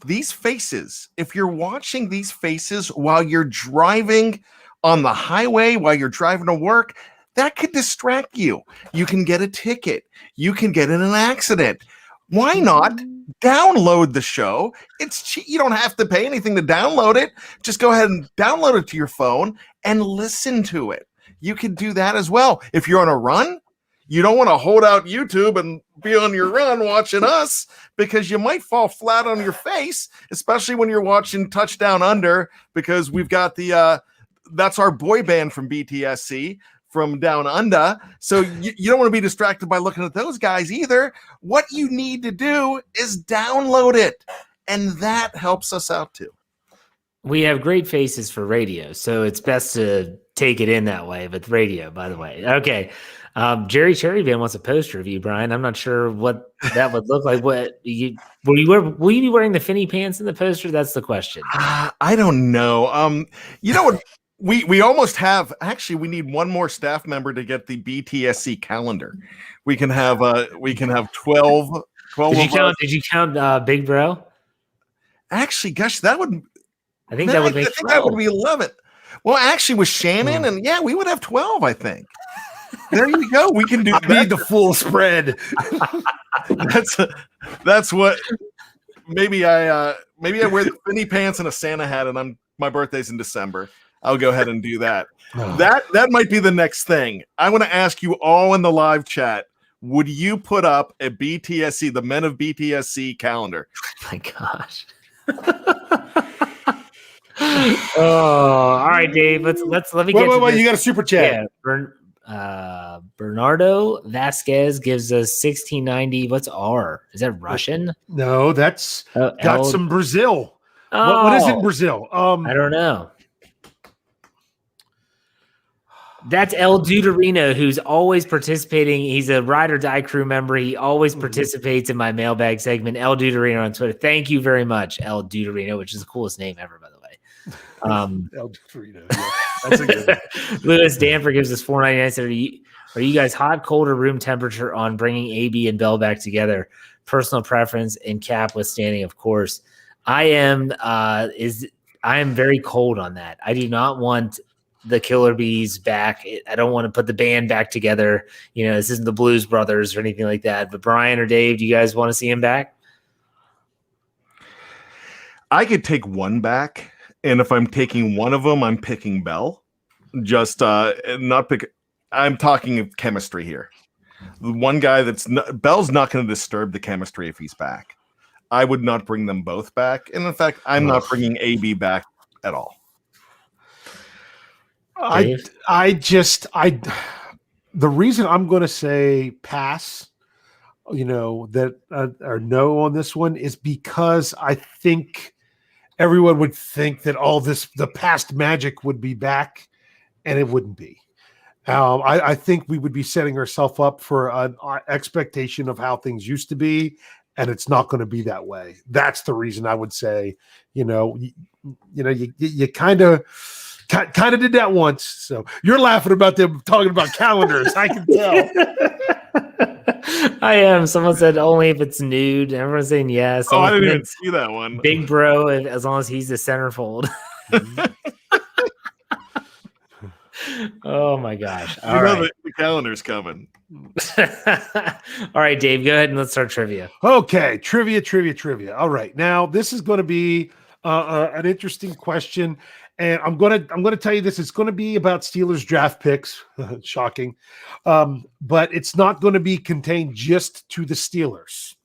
these faces, if you're watching these faces while you're driving on the highway, while you're driving to work, that could distract you. You can get a ticket. You can get in an accident. Why not download the show? It's cheap. You don't have to pay anything to download it. Just go ahead and download it to your phone and listen to it. You can do that as well. If you're on a run, you don't want to hold out YouTube and be on your run watching us because you might fall flat on your face, especially when you're watching Touchdown Under, because we've got that's our boy band from BTSC from Down Under. So you don't want to be distracted by looking at those guys either. What you need to do is download it, and that helps us out too. We have great faces for radio, so it's best to take it in that way. But radio, by the way. Okay. Jerry Cherryvan wants a poster of you, Bryan. I'm not sure what that would look like. Will you be wearing the Finny pants in the poster? That's the question. I don't know. You know what? We almost have. Actually, we need one more staff member to get the BTSC calendar. We can have 12. Did you count Big Bro? Actually, gosh, that would. I think that would make. I think that would be 11. Well, actually, with Shannon and we would have 12. I think. There you go. We can do. I need the full spread. That's what. Maybe I wear the Finny pants and a Santa hat, and my birthday's in December. I'll go ahead and do that. That might be the next thing. I want to ask you all in the live chat. Would you put up a BTSC, the Men of BTSC calendar? Oh my gosh. All right, Dave. Let me get. Wait, you got a super chat. Yeah, Bernardo Vasquez gives us 1690. What's R? Is that Russian? No, that's got some Brazil. What is it in Brazil? I don't know. That's El Deuterino, who's always participating. He's a ride or die crew member. He always participates in my mailbag segment. El Deuterino on Twitter. Thank you very much, El Deuterino, which is the coolest name ever, by the way. El Deuterino. Yeah, that's a good one. Lewis Danfer gives us $4.99. Said, are you guys hot, cold, or room temperature on bringing AB and Bell back together? Personal preference and cap withstanding, of course. I am very cold on that. I do not want the Killer Bees back. I don't want to put the band back together. You know, this isn't the Blues Brothers or anything like that. But Bryan or Dave, do you guys want to see him back? I could take one back, and if I'm taking one of them, I'm picking Bell. Just not pick. I'm talking of chemistry here. The one guy Bell's not going to disturb the chemistry if he's back. I would not bring them both back, and in fact, I'm not bringing AB back at all. The reason I'm going to say pass, that or no on this one is because I think everyone would think that the past magic would be back, and it wouldn't be. I think we would be setting ourselves up for an expectation of how things used to be, and it's not going to be that way. That's the reason I would say, you kind of did that once. So you're laughing about them talking about calendars. I can tell. I am. Someone said only if it's nude. Everyone's saying yes. Oh, I didn't even see that one. Big Bro, as long as he's the centerfold. Oh my gosh! All right, the calendar's coming. All right, Dave, go ahead and let's start trivia. Okay, trivia. All right, now this is going to be an interesting question. And I'm gonna tell you this. It's going to be about Steelers draft picks. Shocking, but it's not going to be contained just to the Steelers.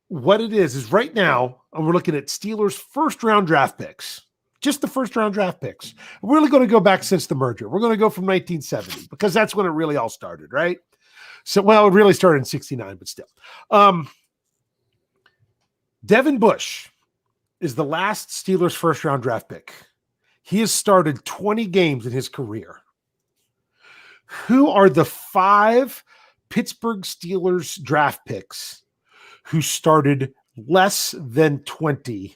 What it is right now, we're looking at Steelers first round draft picks, just the first round draft picks. We're really going to go back since the merger. We're going to go from 1970 because that's when it really all started, right? So, well, it really started in 69, but still. Devin Bush is the last Steelers first round draft pick. He has started 20 games in his career. Who are the 5 Pittsburgh Steelers draft picks who started less than 20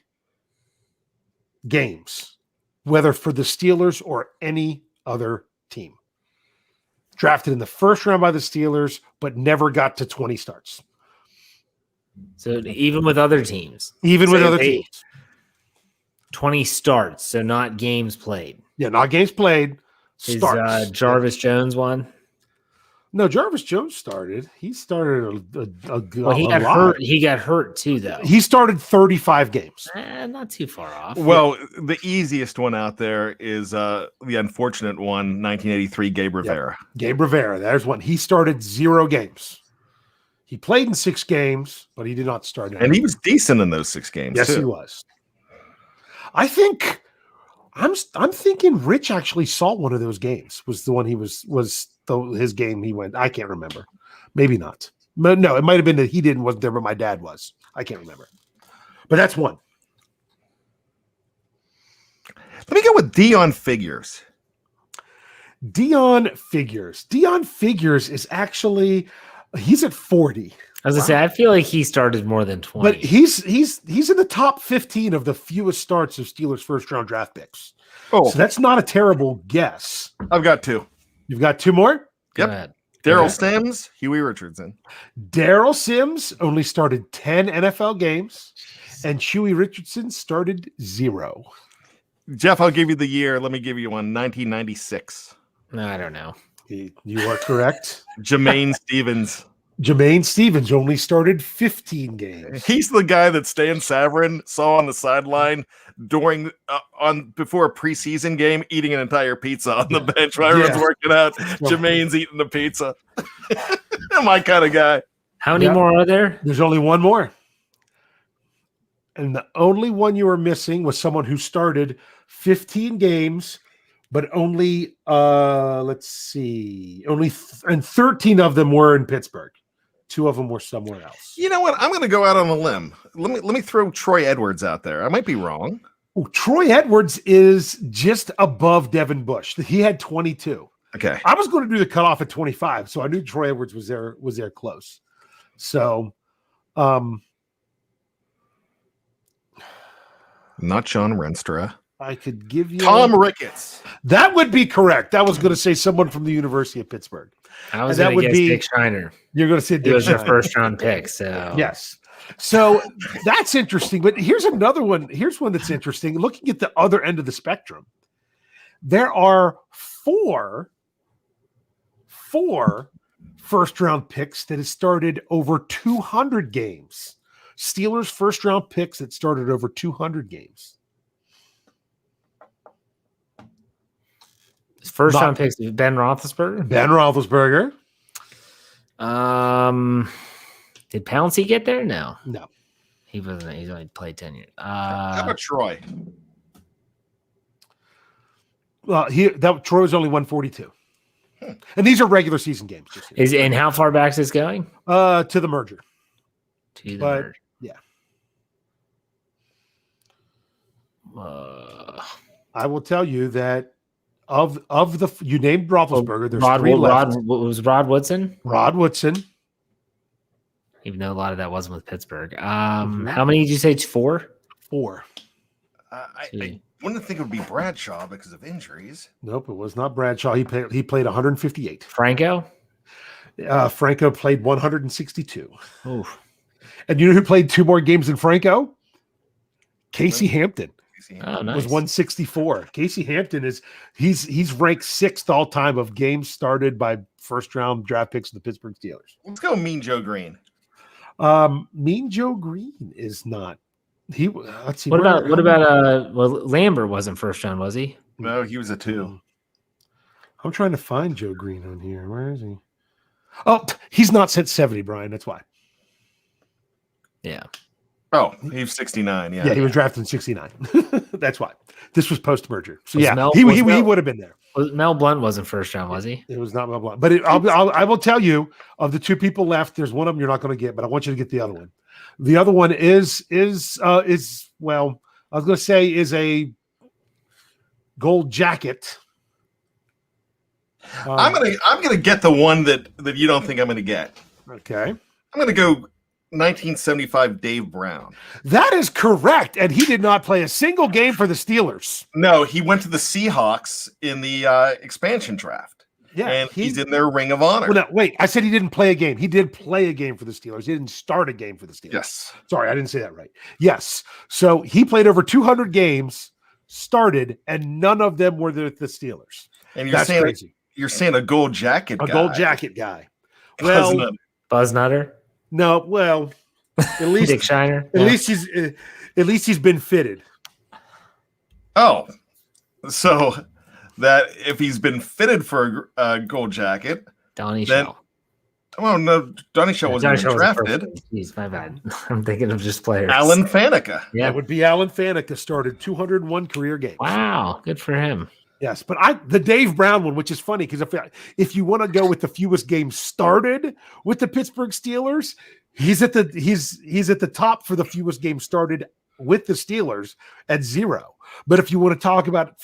games, whether for the Steelers or any other team? Drafted in the first round by the Steelers, but never got to 20 starts. So even with other teams, Even with other teams. 20 starts, so not games played. Yeah, not games played. Starts. Is Jarvis Jones one? No, Jarvis Jones started. He started Well, he got lot. hurt. He got hurt too, though. He started 35 games. Not too far off. Well, the easiest one out there is the unfortunate one, 1983, Gabe Rivera. Yep. Gabe Rivera, there's one. He started 0 games. He played in 6 games, but he did not start. And he was decent in those 6 games. Yes, too. he was. I think I'm thinking Rich actually saw one of those games. Was the one he was his game he went. I can't remember. Maybe not. No, it might have been that he wasn't there, but my dad was. I can't remember. But that's one. Let me go with Dion Figures. Dion Figures. Dion Figures is actually he's at 40. I was gonna say, I feel like he started more than 20. But he's in the top 15 of the fewest starts of Steelers first round draft picks. Oh, So that's not a terrible guess. I've got 2. You've got 2 more? Go Yep. ahead. Daryl Sims, Huey Richardson. Daryl Sims only started 10 NFL games, and Huey Richardson started 0. Jeff, I'll give you the year. Let me give you one, 1996. No, I don't know. You are correct. Jermaine Stevens. Jermaine Stevens only started 15 games. He's the guy that Stan Savran saw on the sideline during before a preseason game, eating an entire pizza on the bench while everyone's working out. Jermaine's eating the pizza. My kind of guy. How many more are there? There's only one more. And the only one you were missing was someone who started 15 games, but only, only 13 of them were in Pittsburgh. 2 of them were somewhere else. You know what? I'm going to go out on a limb. Let me throw Troy Edwards out there. I might be wrong. Oh, Troy Edwards is just above Devin Bush. He had 22. Okay. I was going to do the cutoff at 25, so I knew Troy Edwards was there close. So, Not Sean Renstra. I could give you Tom Ricketts. That would be correct. I was going to say someone from the University of Pittsburgh. I was that going would to guess be- Dick Shiner. You're going to say He Dick was their Shiner. first round pick. So Yes. So that's interesting. But here's another one. Here's one that's interesting. Looking at the other end of the spectrum, there are four first round picks that have started over 200 games. Steelers first round picks that started over 200 games. First round picks, Ben Roethlisberger. Ben Roethlisberger. Did Pouncey get there? No. He wasn't. He's only played 10 years. How about Troy? Well, Troy was only 142. And these are regular season games. And how far back is this going? To the merger. Merger. Yeah. Uh, I will tell you that of the you named Roethlisberger, there's 3 left. Was Rod Woodson? Rod Woodson. Even though a lot of that wasn't with Pittsburgh. How many did you say? 4? 4. I wouldn't think it would be Bradshaw because of injuries. Nope, it was not Bradshaw. He played 158. Franco? Franco played 162. Oof. And you know who played 2 more games than Franco? Casey Hampton. Oh, nice. Was 164. Casey Hampton he's ranked 6th all time of games started by first round draft picks of the Pittsburgh Steelers. Let's go Mean Joe Green. Mean Joe Green is not. Let's see. What about Lambert wasn't first round, was he? No, he was a 2. I'm trying to find Joe Green on here. Where is he? Oh, he's not set 70, Brian. That's why. Yeah. Oh, he was 69. Yeah, he was drafted in 69. That's why. This was post-merger. So yeah, Mel, he would have been there. Mel Blunt wasn't first round, was he? It was not Mel Blunt. But I will tell you, of the two people left, there's one of them you're not going to get, but I want you to get the other one. The other one is well, I was going to say is a gold jacket. I'm gonna get the one that you don't think I'm gonna get. Okay. I'm gonna go 1975 Dave Brown. That is correct, and he did not play a single game for the Steelers. No, he went to the Seahawks in the expansion draft. Yeah, and he's in their Ring of Honor. Well, no, wait, I said he didn't play a game. He did play a game for the Steelers. He didn't start a game for the Steelers. Yes. Sorry, I didn't say that right. Yes. So he played over 200 games, started, and none of them were the Steelers. And That's crazy. You're saying a gold jacket guy. A gold jacket guy. Well, Buzz Nutter? No, well, at least Dick Shiner. At least he's been fitted. Oh, so that if he's been fitted for a gold jacket, Donnie Shell. Well, no, Donnie Shell wasn't even drafted. Jeez, my bad. I'm thinking of just players. Alan Faneca. Yeah, it would be Alan Faneca. Started 201 career games. Wow, good for him. Yes, but the Dave Brown one, which is funny because if you want to go with the fewest games started with the Pittsburgh Steelers, he's at the top for the fewest games started with the Steelers at 0. But if you want to talk about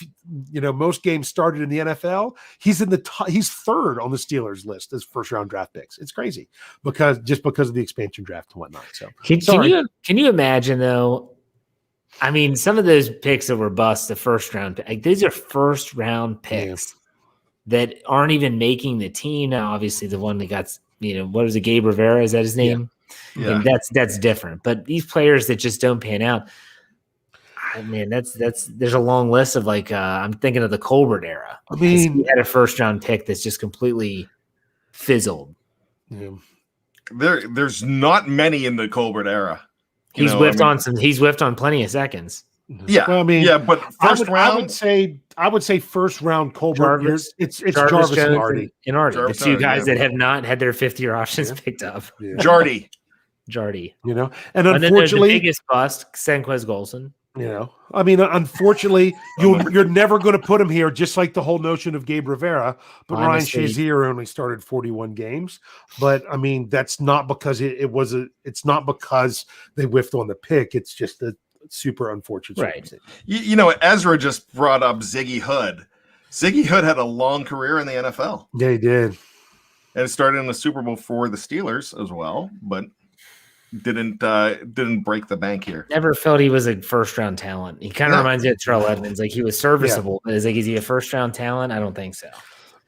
most games started in the NFL, he's in the top, he's third on the Steelers list as first round draft picks. It's crazy because of the expansion draft and whatnot. So can you imagine though? I mean, some of those picks that were bust, the first round, like these are first round picks that aren't even making the team. Now, obviously, the one that got, what was it, Gabe Rivera? Is that his name? Yeah. And that's different. But these players that just don't pan out, I mean, there's a long list of I'm thinking of the Colbert era. I mean, he had a first round pick that's just completely fizzled. Yeah. There's not many in the Colbert era. He's whiffed on plenty of seconds. Yeah, well, but first round, I would say first round Colbert. It's Jarvis and Artie. The two guys that have not had their 5th-year options picked up. Yeah. Jardy. And unfortunately, the biggest bust, Senquez Golson. I mean, unfortunately, you're never going to put him here, just like the whole notion of Gabe Rivera. But Ryan Shazier only started 41 games. But I mean, that's not because it's not because they whiffed on the pick. It's just a super unfortunate. Right. Ezra just brought up Ziggy Hood. Ziggy Hood had a long career in the NFL. Yeah, he did. And it started in the Super Bowl for the Steelers as well, but didn't break the bank here. Never felt he was a first round talent. He kind of reminds me of Terrell Edmonds. Like he was serviceable, but is he a first round talent? I don't think so.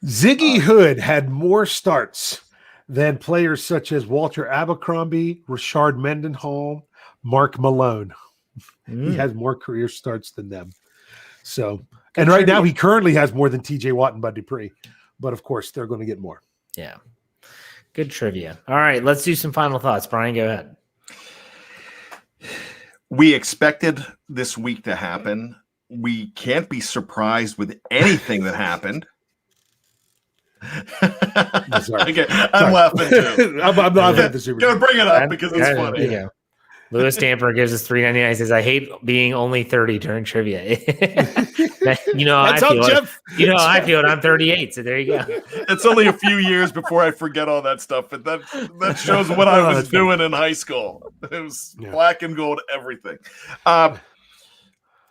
Ziggy Hood had more starts than players such as Walter Abercrombie, Rashard Mendenhall, Mark Malone. He has more career starts than them. So, and right now he currently has more than TJ Watt and Bud Dupree, but of course they're going to get more. Yeah. Good trivia. All right, let's do some final thoughts. Bryan, go ahead. We expected this week to happen. We can't be surprised with anything that happened. Okay, I'm laughing too. I'm laughing at the Super Bowl. Gonna bring it up because it's funny. Yeah. Louis Stamper gives us $3.99. He says, "I hate being only 30 during trivia." I feel it. I'm 38, so there you go. It's only a few years before I forget all that stuff, but that shows what I was doing in high school. It was black and gold, everything.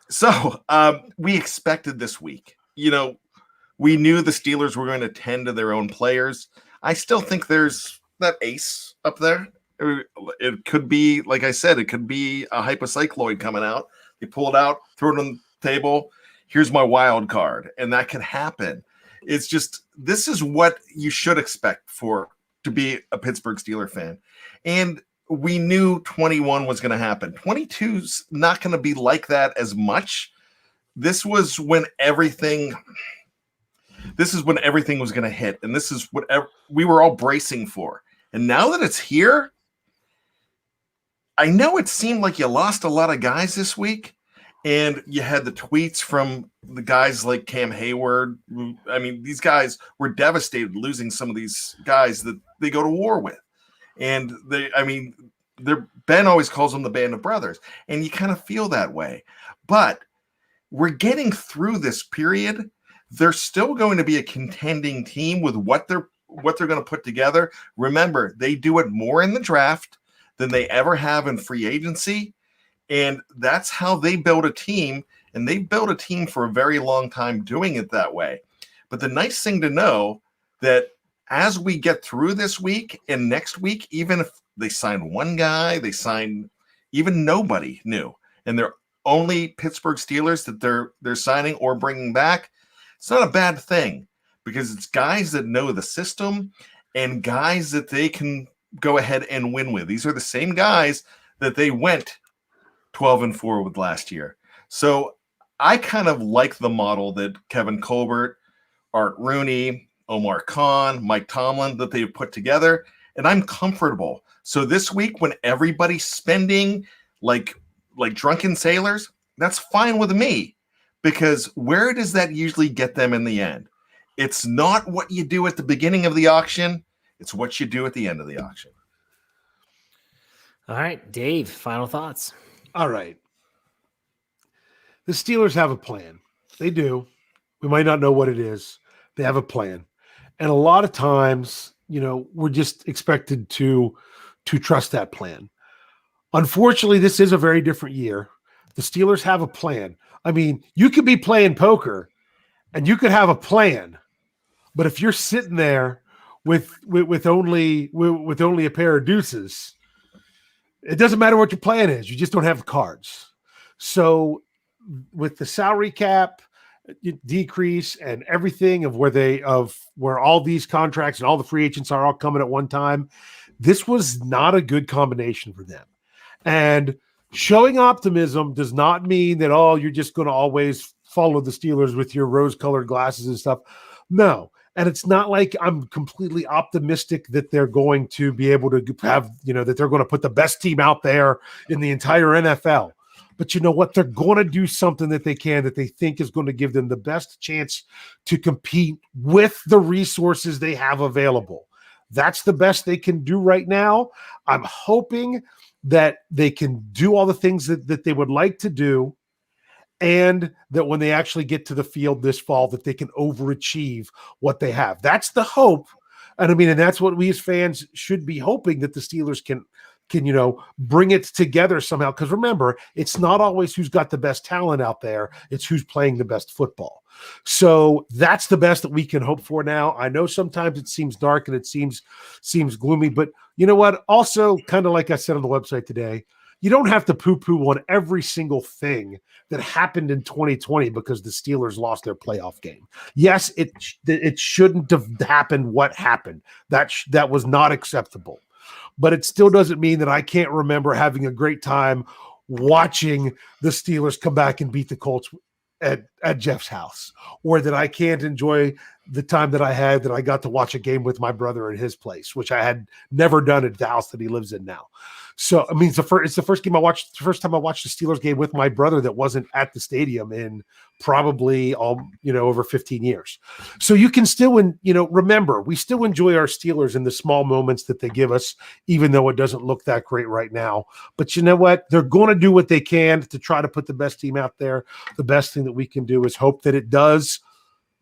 So we expected this week. We knew the Steelers were going to tend to their own players. I still think there's that ace up there. It could be, like I said, it could be a hypocycloid coming out. You pull it out, throw it on the table. Here's my wild card. And that could happen. It's just, this is what you should expect to be a Pittsburgh Steelers fan. And we knew 21 was going to happen. 22's not going to be like that as much. This is when everything was going to hit. And this is what we were all bracing for. And now that it's here, I know it seemed like you lost a lot of guys this week, and you had the tweets from the guys like Cam Hayward. I mean, these guys were devastated losing some of these guys that they go to war with. And Ben always calls them the band of brothers, and you kind of feel that way. But we're getting through this period. They're still going to be a contending team with what they're going to put together. Remember, they do it more in the draft than they ever have in free agency, and that's how they build a team. And they built a team for a very long time doing it that way. But the nice thing to know that as we get through this week and next week, even if they sign one guy, they sign even nobody new, and they're only Pittsburgh Steelers that they're signing or bringing back, it's not a bad thing because it's guys that know the system and guys that they can go ahead and win with. These are the same guys that they went 12-4 with last year. So I kind of like the model that Kevin Colbert, Art Rooney, Omar Khan, Mike Tomlin, that they've put together, and I'm comfortable. So this week when everybody's spending like drunken sailors, that's fine with me, because where does that usually get them in the end? It's not what you do at the beginning of the auction, it's what you do at the end of the auction. All right, Dave, final thoughts. All right. The Steelers have a plan. They do. We might not know what it is. They have a plan. And a lot of times, we're just expected to trust that plan. Unfortunately, this is a very different year. The Steelers have a plan. I mean, you could be playing poker and you could have a plan, but if you're sitting there with only a pair of deuces, it doesn't matter what your plan is. You just don't have the cards. So with the salary cap decrease and everything of where all these contracts and all the free agents are all coming at one time, this was not a good combination for them. And showing optimism does not mean that, you're just going to always follow the Steelers with your rose-colored glasses and stuff. No. And it's not like I'm completely optimistic that they're going to be able to have, that they're going to put the best team out there in the entire NFL. But you know what? They're going to do something that they think is going to give them the best chance to compete with the resources they have available. That's the best they can do right now. I'm hoping that they can do all the things that they would like to do, and that when they actually get to the field this fall, that they can overachieve what they have. That's the hope. And that's what we as fans should be hoping, that the Steelers can bring it together somehow. Because remember, it's not always who's got the best talent out there. It's who's playing the best football. So that's the best that we can hope for now. I know sometimes it seems dark and it seems gloomy, but you know what? Also, kind of like I said on the website today, you don't have to poo-poo on every single thing that happened in 2020 because the Steelers lost their playoff game. Yes, it shouldn't have happened what happened. That was not acceptable. But it still doesn't mean that I can't remember having a great time watching the Steelers come back and beat the Colts at Jeff's house, or that I can't enjoy the time that I got to watch a game with my brother at his place, which I had never done at the house that he lives in now. So, it's the first time I watched the Steelers game with my brother that wasn't at the stadium in probably over 15 years. So you can still, remember, we still enjoy our Steelers in the small moments that they give us, even though it doesn't look that great right now. But you know what? They're going to do what they can to try to put the best team out there. The best thing that we can do is hope that it does,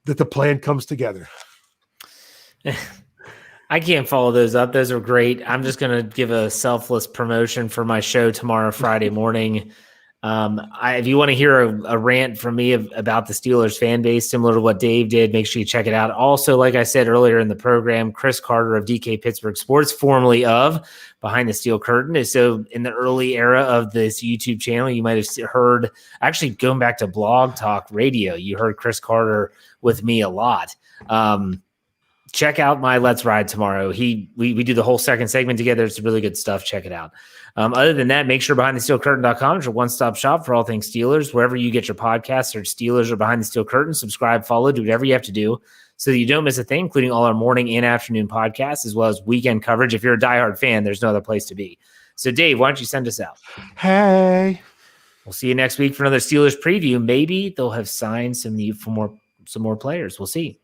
that the plan comes together. I can't follow those up. Those are great. I'm just going to give a selfless promotion for my show tomorrow, Friday morning. If you want to hear a rant from me about the Steelers fan base, similar to what Dave did, make sure you check it out. Also, like I said earlier in the program, Chris Carter of DK Pittsburgh Sports, formerly of Behind the Steel Curtain. So in the early era of this YouTube channel, you might have heard, actually going back to Blog Talk Radio, you heard Chris Carter with me a lot. Check out my Let's Ride tomorrow. We do the whole second segment together. It's really good stuff. Check it out. Other than that, make sure BehindTheSteelCurtain.com is your one-stop shop for all things Steelers. Wherever you get your podcasts, search Steelers or Behind the Steel Curtain. Subscribe, follow, do whatever you have to do so that you don't miss a thing, including all our morning and afternoon podcasts, as well as weekend coverage. If you're a diehard fan, there's no other place to be. So, Dave, why don't you send us out? Hey. We'll see you next week for another Steelers preview. Maybe they'll have signed some more players. We'll see.